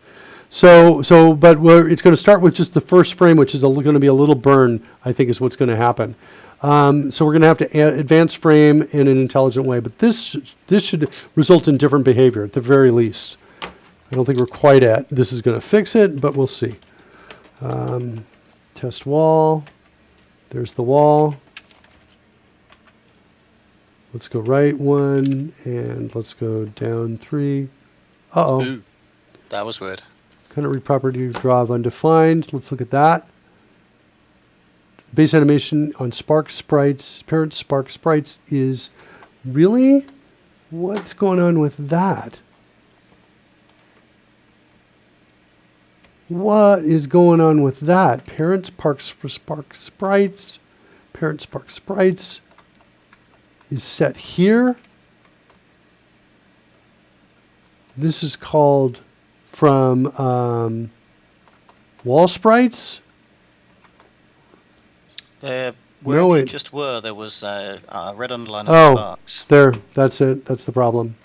But it's going to start with just the first frame, which is going to be a little burn, I think is what's going to happen. So we're going to have to advance frame in an intelligent way. But this should result in different behavior at the very least. I don't think we're quite at this is going to fix it, but we'll see. Test wall. There's the wall. Let's go right one, and let's go down three. Uh-oh.
Ooh, that was weird.
Kind of property draw of undefined. Let's look at that. Base animation on Spark Sprites, parent Spark Sprites is really? What's going on with that? What is going on with that? Parent Spark Sprites, parent Spark Sprites is set here. This is called from wall sprites.
Where
No,
we
it-
just were, there was a red underline of sparks.
There, that's it. That's the problem.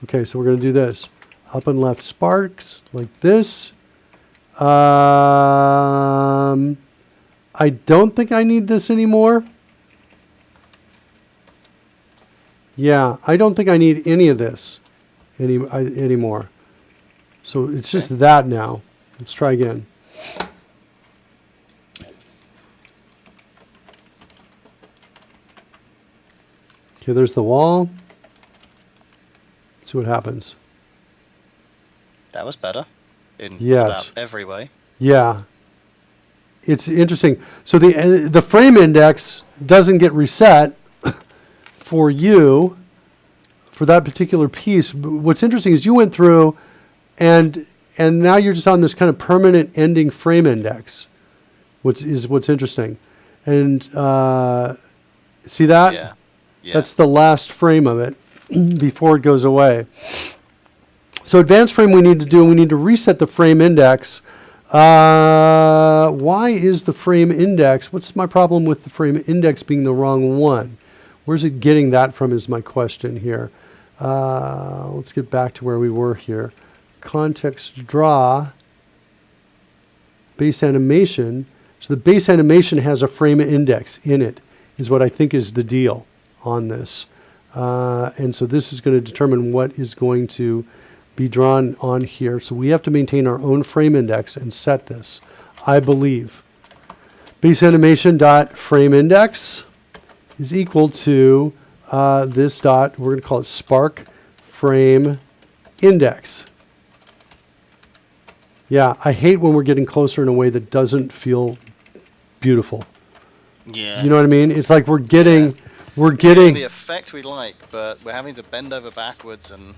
Okay, so we're going to do this. Up and left sparks, like this. I don't think I need this anymore. Yeah, I don't think I need any of this anymore. So it's just that now. Let's try again. Okay, there's the wall. Let's see what happens.
That was better in
Yes.
about every way.
Yeah. It's interesting. So the frame index doesn't get reset for you for that particular piece. What's interesting is you went through and now you're just on this kind of permanent ending frame index, which is what's interesting. And see that?
Yeah.
That's the last frame of it before it goes away. So advanced frame we need to do, we need to reset the frame index. Why is the frame index, what's my problem with the frame index being the wrong one? Where's it getting that from is my question here. Let's get back to where we were here. Context draw, base animation. So the base animation has a frame index in it, is what I think is the deal on this. And so this is going to determine what is going to be drawn on here. So we have to maintain our own frame index and set this, I believe. Base animation dot frame index is equal to this dot, we're going to call it spark frame index. Yeah, I hate when we're getting closer in a way that doesn't feel beautiful.
Yeah.
You know what I mean? It's like we're getting
the effect we like, but we're having to bend over backwards and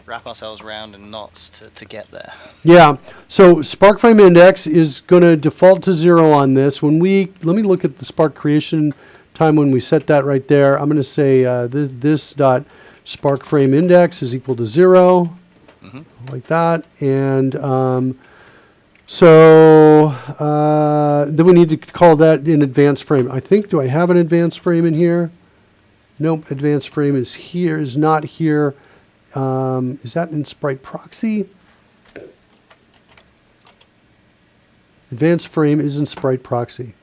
wrap ourselves around in knots to get there.
Yeah. So spark frame index is going to default to 0 on this. Let me look at the spark creation time when we set that right there. I'm going to say this dot spark frame index is equal to 0, like that. And then we need to call that in advanced frame. I think, do I have an advanced frame in here? Nope, advanced frame is here, is not here. Is that in sprite proxy? Advanced frame is in sprite proxy.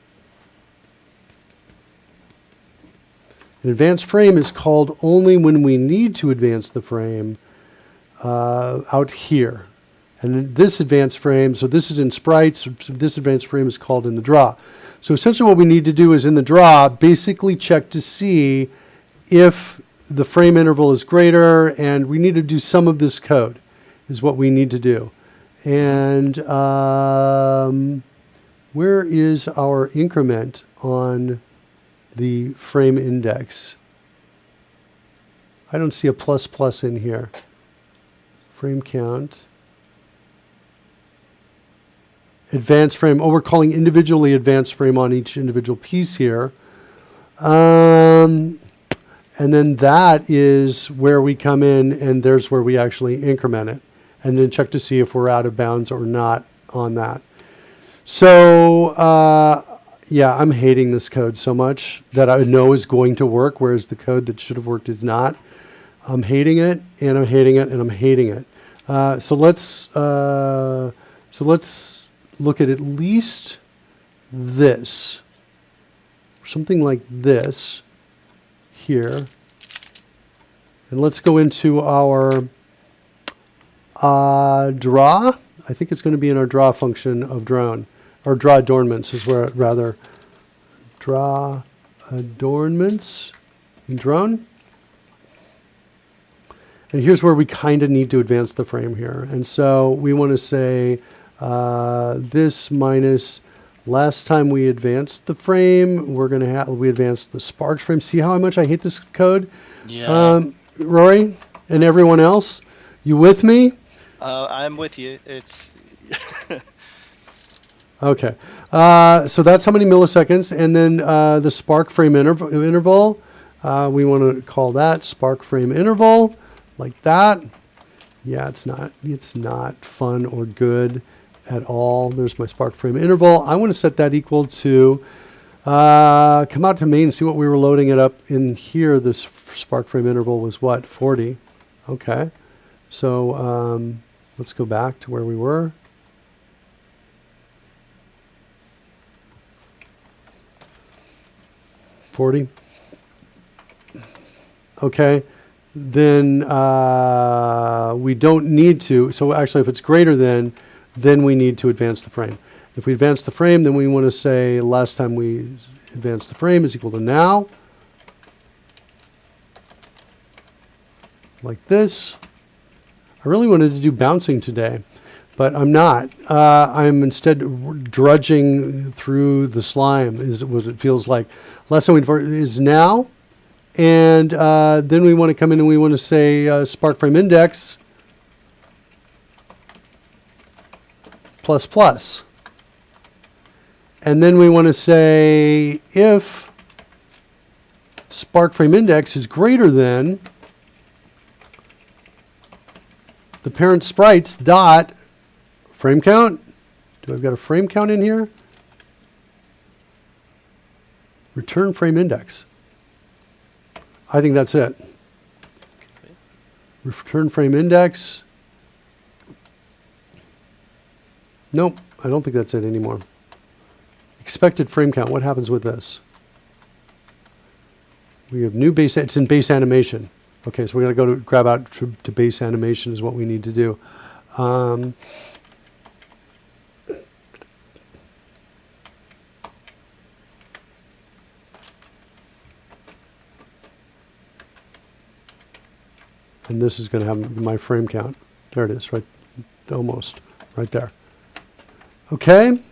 An advanced frame is called only when we need to advance the frame out here. And this advanced frame, so this is in sprites, so this advanced frame is called in the draw. So essentially what we need to do is in the draw, basically check to see if the frame interval is greater, and we need to do some of this code is what we need to do. And where is our increment on the frame index? I don't see a plus in here. Frame count. Advanced frame. Oh, we're calling individually advanced frame on each individual piece here. And then that is where we come in, and there's where we actually increment it. And then check to see if we're out of bounds or not on that. So, yeah, I'm hating this code so much that I know is going to work, whereas the code that should have worked is not. I'm hating it, and I'm hating it, and I'm hating it. So let's look at least this. Something like this here. And let's go into our draw. I think it's going to be in our draw function of drone, or draw adornments is where rather draw adornments in drone. And here's where we kind of need to advance the frame here. And so we want to say this minus last time we advanced the frame, we're going to have, we advanced the spark frame. See how much I hate this code?
Yeah.
Rory and everyone else, you with me?
I'm with you. It's
okay. So that's how many milliseconds. And then the spark frame interval, we want to call that spark frame interval, like that. Yeah, it's not fun or good at all. There's my spark frame interval. I want to set that equal to, come out to main and see what we were loading it up in here. This spark frame interval was what, 40. Okay. So let's go back to where we were. Okay. Then we don't need to. So actually, if it's greater than, then we need to advance the frame. If we advance the frame, then we want to say last time we advanced the frame is equal to now. Like this. I really wanted to do bouncing today, but I'm not. I'm instead drudging through the slime, is what it feels like. Last time we is now. And then we want to come in and we want to say spark frame index plus plus. And then we want to say if spark frame index is greater than the parent sprites dot frame count. Do I've got a frame count in here? Return frame index. I think that's it.
Okay.
Return frame index. Nope, I don't think that's it anymore. Expected frame count. What happens with this? We have new base. It's in base animation. Okay, so we're going to go to grab out to base animation is what we need to do. And this is going to have my frame count. There it is, right, almost, right there. Okay?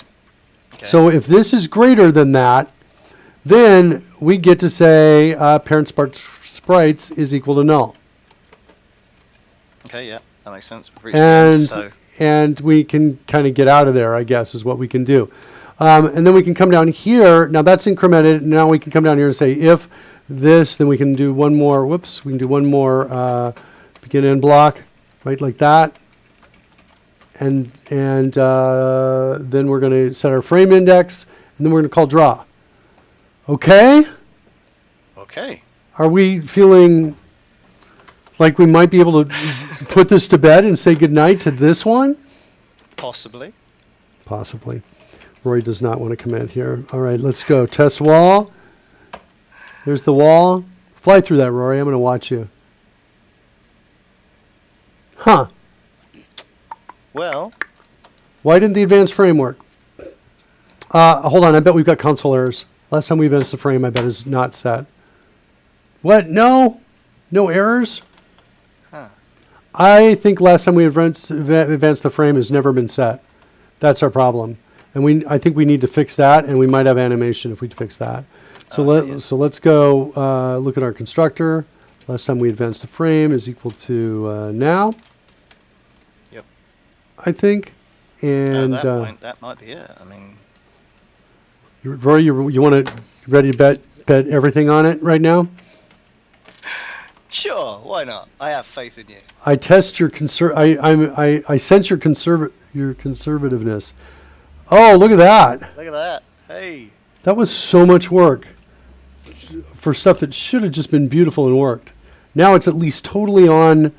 So if this is greater than that, then we get to say parent sprites is equal to null.
Okay, yeah, that makes sense.
And we can kind of get out of there, I guess, is what we can do. And then we can come down here. Now that's incremented. Now we can come down here and say if this, then we can do one more. Whoops, we can do one more begin end block, right, like that. And then we're going to set our frame index, and then we're going to call draw. Okay?
Okay.
Are we feeling like we might be able to put this to bed and say goodnight to this one?
Possibly.
Possibly. Rory does not want to commit here. All right, let's go. Test wall. There's the wall. Fly through that, Rory. I'm going to watch you. Huh.
Well.
Why didn't the advanced frame work? Hold on. I bet we've got console errors. Last time we advanced the frame, I bet is not set. What? No? No errors?
Huh.
I think last time we advanced the frame has never been set. That's our problem. And I think we need to fix that, and we might have animation if we fix that. So let's go look at our constructor. Last time we advanced the frame is equal to now.
Yep.
I think. And
at that point, that might be it. I mean,
Rory, you want to ready to bet everything on it right now?
sure, why not? I have faith in you.
I test your I sense your conservativeness. Oh, look at that!
Look at that. Hey.
That was so much work for stuff that should have just been beautiful and worked. Now it's at least totally on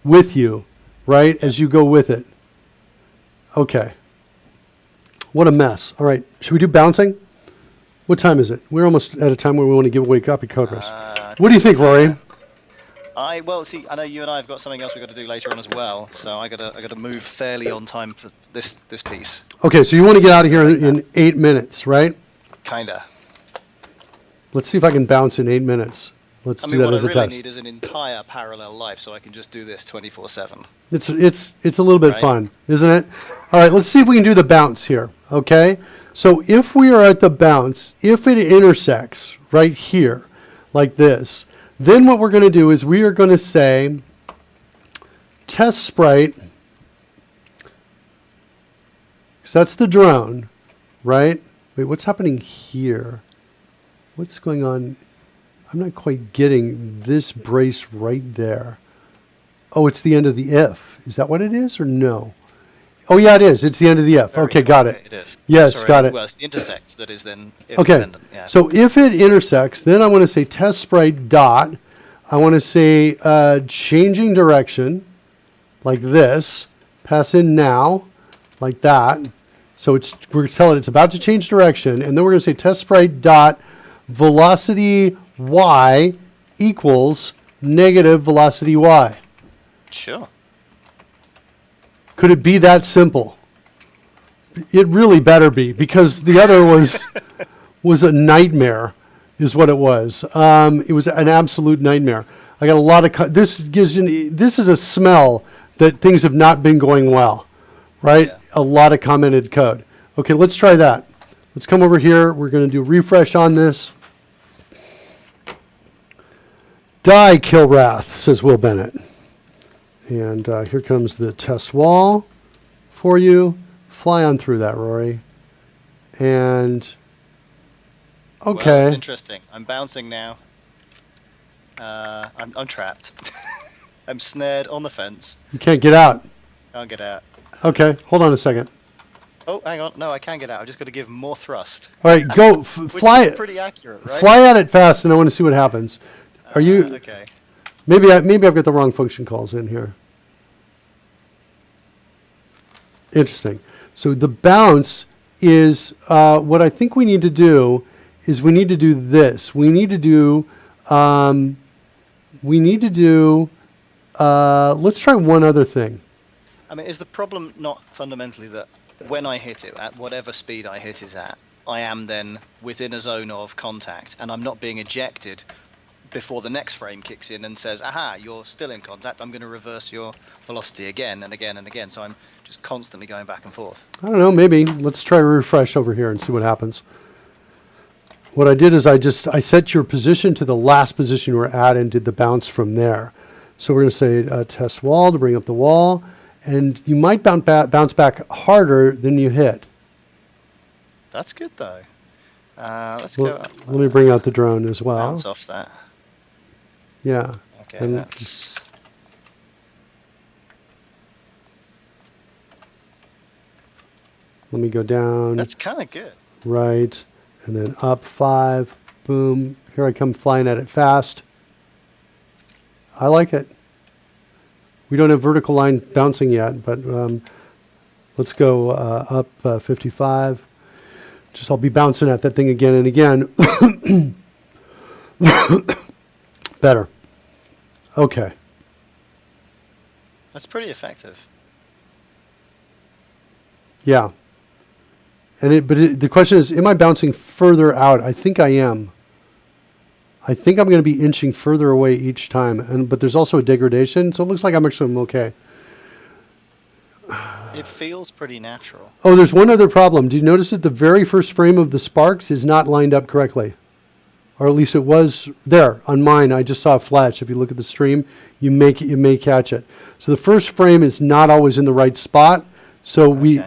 with you, right? As you go with it. Okay. What a mess. All right. Should we do bouncing? What time is it? We're almost at a time where we want to give away copy CodeRushed. What do you think, Rory?
Well, see, I know you and I have got something else we've got to do later on as well, so I gotta move fairly on time for this piece.
Okay, so you want to get out of here in 8 minutes, right?
Kinda.
Let's see if I can bounce in 8 minutes. Let's do that as a test.
What I really need is an entire parallel life, so I can just do this 24/7.
It's a little bit
Right?
fun, isn't it? All right, let's see if we can do the bounce here. Okay, so if we are at the bounce, if it intersects right here, like this, then what we're going to do is we are going to say test sprite, because that's the drone, right? Wait, what's happening here? What's going on? I'm not quite getting this brace right there. Oh, it's the end of the if. Is that what it is or no? Oh, yeah, it is. It's the end of the if. Okay, got it.
It is.
Yes,
Sorry,
got it.
Well, it's the intersects that is then if
Okay,
dependent. Yeah.
so if it intersects, then I want to say test sprite dot. I want to say changing direction, like this. Pass in now, like that. So we're going to tell it it's about to change direction, and then we're going to say test sprite dot velocity y equals negative velocity y.
Sure.
Could it be that simple? It really better be, because the other was a nightmare, is what it was. It was an absolute nightmare. I got a lot of this is a smell that things have not been going well, right?
Yeah.
A lot of commented code. Okay, let's try that. Let's come over here. We're going to do refresh on this. Die, kill wrath, says Will Bennett. And here comes the test wall for you. Fly on through that, Rory. And okay.
Well, it's interesting. I'm bouncing now. I'm trapped. I'm snared on the fence.
You can't get out.
Can't get out.
Okay, hold on a second.
Oh, hang on. No, I can get out. I've just got to give more thrust.
All right, go.
Which
Fly
is
it.
pretty accurate, right?
Fly at it fast, and I want to see what happens. Are you?
Okay.
Maybe I've got the wrong function calls in here. Interesting. So the bounce is what I think we need to do is we need to do this. We need to do. Let's try one other thing.
I mean, is the problem not fundamentally that when I hit it, at whatever speed I hit it at, I am then within a zone of contact, and I'm not being ejected before the next frame kicks in and says, aha, you're still in contact, I'm going to reverse your velocity again and again and again. So I'm just constantly going back and forth.
I don't know, maybe. Let's try refresh over here and see what happens. What I did is I set your position to the last position you were at and did the bounce from there. So we're going to say test wall to bring up the wall, and you might bounce back harder than you hit.
That's good, though. Let's
Well,
go up.
let me bring out the drone as well.
Bounce off that.
Yeah.
Okay,
And-
that's...
Let me go down,
That's kind of good.
right, and then up 5, boom. Here I come flying at it fast. I like it. We don't have vertical line bouncing yet, but let's go up 55. Just I'll be bouncing at that thing again and again. Better. Okay.
That's pretty effective.
Yeah. The question is, am I bouncing further out? I think I am. I think I'm going to be inching further away each time, but there's also a degradation, so it looks like I'm actually okay.
It feels pretty natural.
Oh, there's one other problem. Do you notice that the very first frame of the sparks is not lined up correctly? Or at least it was there. On mine, I just saw a flash. If you look at the stream, you may catch it. So the first frame is not always in the right spot. So we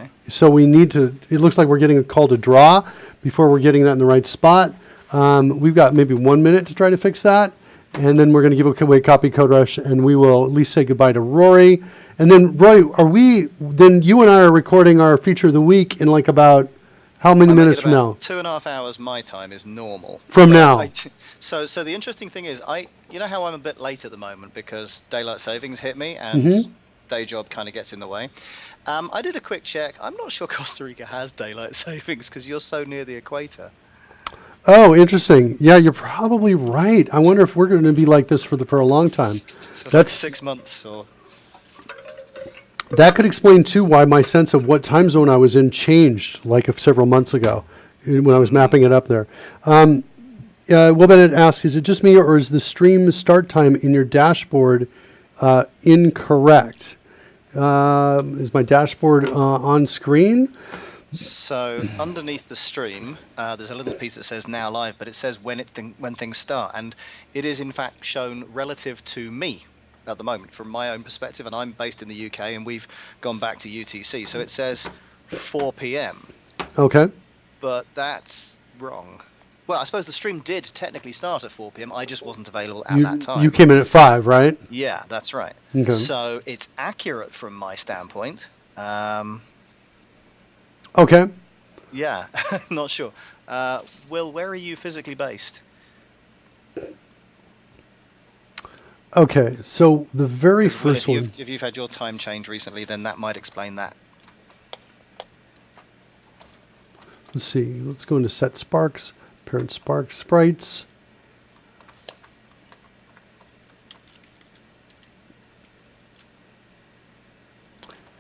need to, it looks like we're getting a call to draw before we're getting that in the right spot. We've got maybe 1 minute to try to fix that. And then we're going to give away copy CodeRushed, and we will at least say goodbye to Rory. And then, Roy, then you and I are recording our feature of the week in like about how many minutes from now?
2.5 hours my time is normal.
From now.
So the interesting thing is, you know how I'm a bit late at the moment because daylight savings hit me and day job kind of gets in the way. I did a quick check. I'm not sure Costa Rica has daylight savings because you're so near the equator.
Oh, interesting. Yeah, you're probably right. I wonder if we're going to be like this for a long time.
So
That's
like 6 months or...
That could explain, too, why my sense of what time zone I was in changed like several months ago when I was mapping it up there. Will Bennett asks, is it just me or is the stream start time in your dashboard incorrect? Is my dashboard on screen?
So underneath the stream, there's a little piece that says now live, but it says when things start, and it is in fact shown relative to me at the moment from my own perspective, and I'm based in the UK, and we've gone back to UTC, so it says 4 p.m.
Okay.
But that's wrong. Well, I suppose the stream did technically start at 4 p.m. I just wasn't available at that time.
You came in at 5, right?
Yeah, that's right.
Okay.
So it's accurate from my standpoint.
Okay.
Yeah, not sure. Will, where are you physically based?
Okay, so the very first one.
If you've had your time change recently, then that might explain that.
Let's see. Let's go into set sparks, parent spark sprites.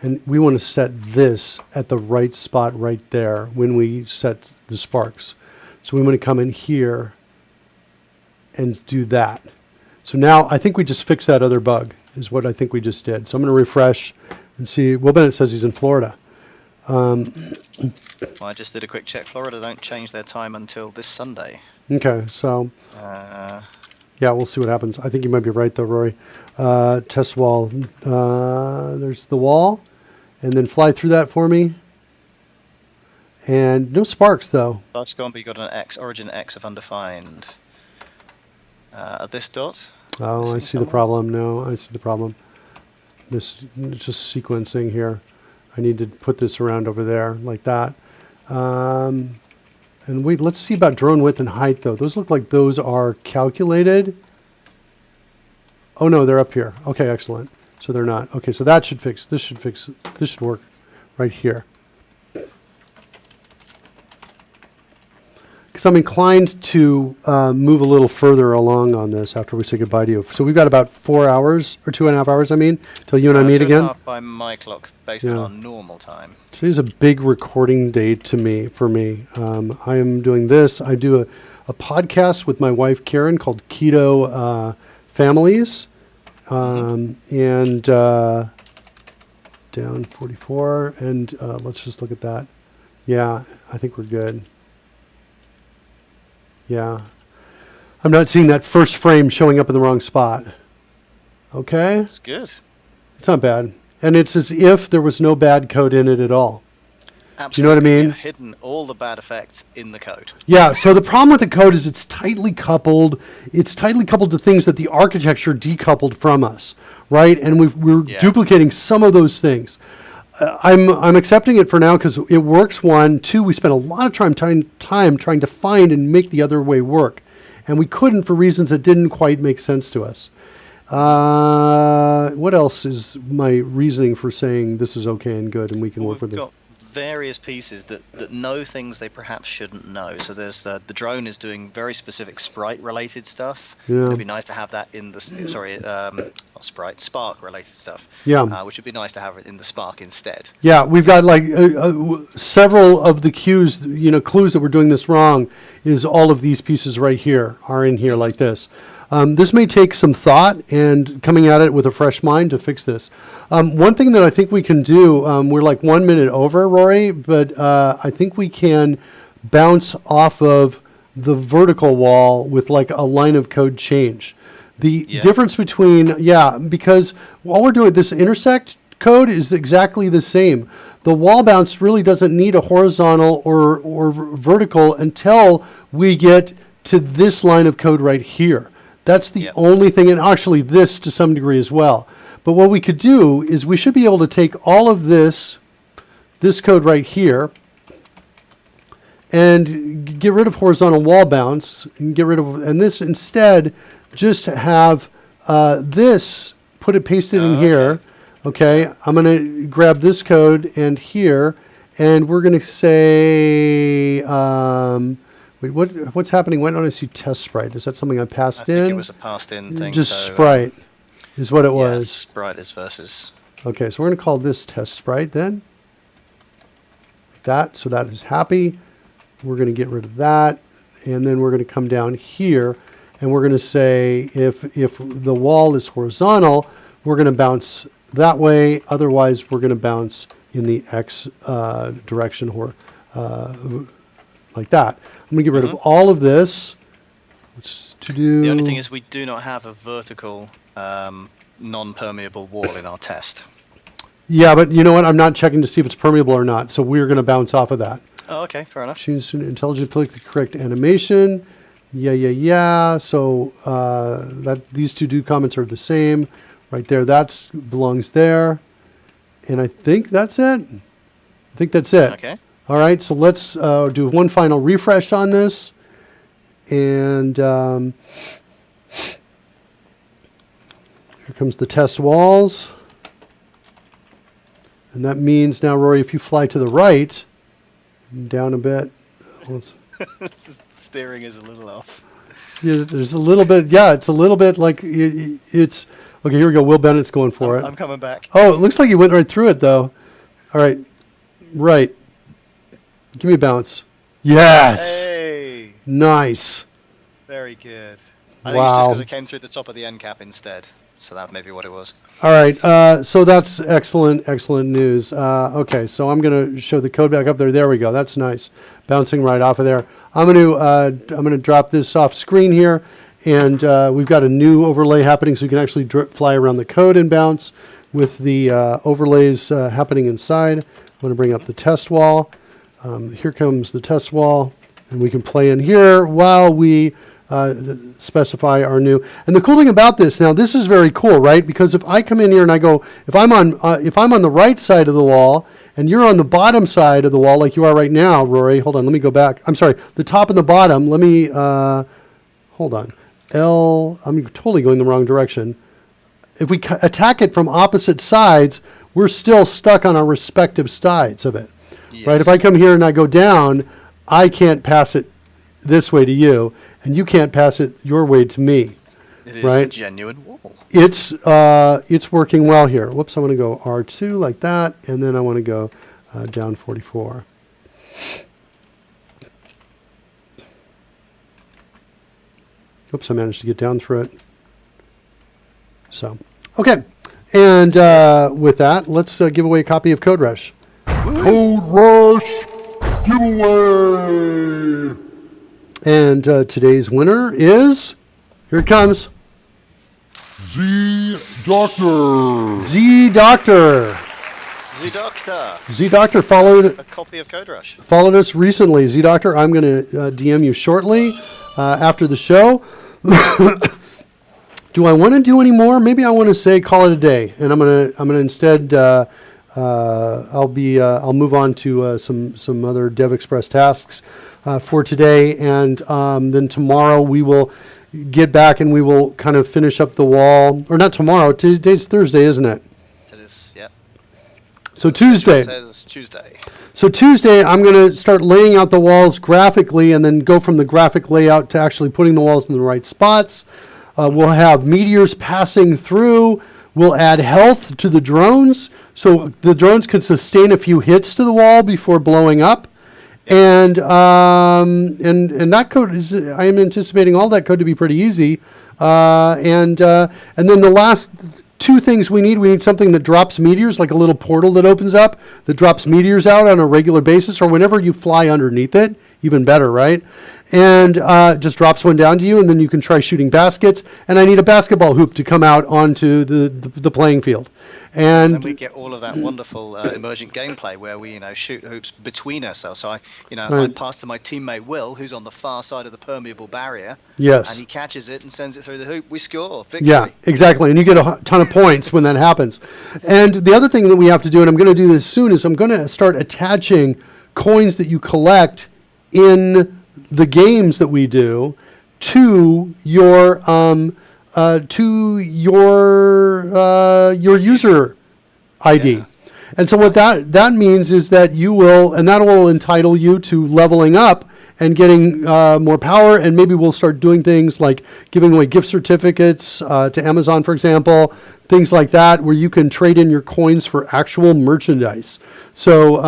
And we want to set this at the right spot right there when we set the sparks. So we want to come in here and do that. So now I think we just fixed that other bug is what I think we just did. So I'm going to refresh and see. Will Bennett says he's in Florida.
Well, I just did a quick check. Florida don't change their time until this Sunday.
Okay, so yeah, we'll see what happens. I think you might be right though, Rory. Test wall. There's the wall, and then fly through that for me. And no sparks though.
That's gone, but you got an X, origin X of undefined. At this dot.
Oh, I see the problem. No, I see the problem. This it's just sequencing here. I need to put this around over there like that. And wait, let's see about drone width and height though. Those look like those are calculated. Oh no, they're up here. Okay, excellent. So they're not. Okay, so that should fix. This should work right here. Because I'm inclined to move a little further along on this after we say goodbye to you. So we've got about 4 hours, or 2.5 hours, I mean, till you and I meet again.
2.5 by my clock, based on our normal time.
Today's a big recording day for me. I am doing this. I do a podcast with my wife, Karen, called Keto Families. And down 44. And let's just look at that. Yeah, I think we're good. Yeah. I'm not seeing that first frame showing up in the wrong spot. Okay?
It's good.
It's not bad. And it's as if there was no bad code in it at all.
Absolutely.
Do you know what I mean?
We've hidden all the bad effects in the code.
Yeah, so the problem with the code is it's tightly coupled. It's tightly coupled to things that the architecture decoupled from us, right? And we're duplicating some of those things. I'm accepting it for now because it works. 1, 2, we spent a lot of time trying to find and make the other way work. And we couldn't for reasons that didn't quite make sense to us. What else is my reasoning for saying this is okay and good and we can work with it?
We've got various pieces that know things they perhaps shouldn't know. So there's the drone is doing very specific sprite related stuff.
Yeah.
It'd be nice to have that in the not sprite, Spark related stuff.
Yeah.
Which would be nice to have it in the Spark instead.
Yeah, we've got like several of the clues that we're doing this wrong is all of these pieces right here are in here like this. This may take some thought and coming at it with a fresh mind to fix this. One thing that I think we can do, we're like 1 minute over, Rory, but I think we can bounce off of the vertical wall with like a line of code change. The difference between, because all we're doing, this intersect code is exactly the same. The wall bounce really doesn't need a horizontal or vertical until we get to this line of code right here. That's the only thing, and actually this to some degree as well. But what we could do is we should be able to take all of this code right here, and get rid of horizontal wall bounce, and this instead just have this, paste it in here. Okay, I'm going to grab this code and here, and we're going to say, wait, what's happening? Why don't I see test sprite? Is that something I passed in?
I think it was a passed in thing.
Just sprite is what it was.
Sprite is versus.
Okay, so we're going to call this test sprite then. So that is happy. We're going to get rid of that. And then we're going to come down here and we're going to say if the wall is horizontal, we're going to bounce that way. Otherwise, we're going to bounce in the X direction like that. I'm going to get rid of all of this. What's to do?
The only thing is we do not have a vertical non-permeable wall in our test.
Yeah, but you know what? I'm not checking to see if it's permeable or not. So we're going to bounce off of that.
Oh, okay, fair enough.
Choose to intelligently click the correct animation. Yeah. So these two comments are the same. Right there, that belongs there. And I think that's it.
Okay.
All right, so let's do one final refresh on this. And here comes the test walls. And that means now, Rory, if you fly to the right, down a bit.
Steering is a little off.
Yeah, there's a little bit. Yeah, it's a little bit like it's. Okay, here we go. Will Bennett's going for it.
I'm coming back.
Oh, it looks like he went right through it, though. All right. Right. Give me a bounce. Yes.
Hey.
Nice.
Very good. I think it's just because it came through the top of the end cap instead. So that may be what it was.
All right. So that's excellent news. Okay, so I'm going to show the code back up there. There we go. That's nice. Bouncing right off of there. I'm going to drop this off screen here, and we've got a new overlay happening, so you can actually fly around the code and bounce with the overlays happening inside. I'm going to bring up the test wall. Here comes the test wall, and we can play in here while we specify our new. And the cool thing about this, now this is very cool, right? Because if I come in here and I go, if I'm on the right side of the wall and you're on the bottom side of the wall like you are right now, Rory, hold on, let me go back. I'm sorry, the top and the bottom, let me, hold on. I'm totally going the wrong direction. If we attack it from opposite sides, we're still stuck on our respective sides of it,
Yes.
right? If I come here and I go down, I can't pass it this way to you, and you can't pass it your way to me.
It is
right?
a genuine wall.
It's working well here. Whoops, I want to go R2 like that, and then I want to go down 44. Oops, I managed to get down through it. So, okay. And with that, let's give away a copy of CodeRushed.
Code Rush giveaway.
And today's winner is, here it comes,
Z Doctor.
Z Doctor.
Z-Doctor.
Z Doctor followed
A copy of CodeRushed.
us recently. Z Doctor, I'm going to DM you shortly after the show. Do I want to do any more? Maybe I want to say call it a day, and I'm gonna instead I'll move on to some other DevExpress tasks for today, and then tomorrow we will get back and we will kind of finish up the wall. Or not tomorrow. Today's Thursday, isn't it?
It is, yeah.
So Tuesday.
It says Tuesday.
So Tuesday, I'm going to start laying out the walls graphically and then go from the graphic layout to actually putting the walls in the right spots. We'll have meteors passing through. We'll add health to the drones, so the drones can sustain a few hits to the wall before blowing up. And that code is, I am anticipating all that code to be pretty easy. And then the last two things we need something that drops meteors, like a little portal that opens up that drops meteors out on a regular basis, or whenever you fly underneath it, even better, right? And just drops one down to you, and then you can try shooting baskets. And I need a basketball hoop to come out onto the playing field.
And
And
we get all of that wonderful emergent gameplay where we, shoot hoops between ourselves. So if I pass to my teammate Will, who's on the far side of the permeable barrier,
yes.
and he catches it and sends it through the hoop, we score. Victory.
Yeah, exactly. And you get a ton of points when that happens. And the other thing that we have to do, and I'm going to do this soon, is I'm going to start attaching coins that you collect in the games that we do to your user ID.
Yeah.
And so what that means is that you will, and that will entitle you to leveling up and getting more power, and maybe we'll start doing things like giving away gift certificates to Amazon, for example, things like that, where you can trade in your coins for actual merchandise. So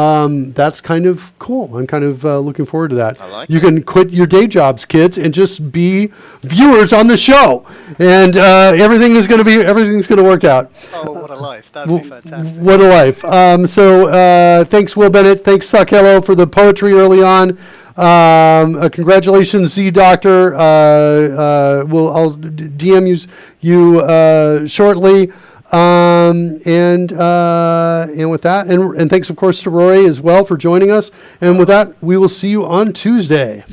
that's kind of cool. I'm kind of looking forward to that.
I like
you
it.
can quit your day jobs, kids, and just be viewers on the show, and everything's going to work out.
Oh, what a life. That'd be fantastic.
What a life. So thanks, Will Bennett. Thanks, Suck Hello, for the poetry early on. Congratulations, Z Doctor. I'll DM you shortly. And with that, and thanks, of course, to Rory as well for joining us. And with that, we will see you on Tuesday.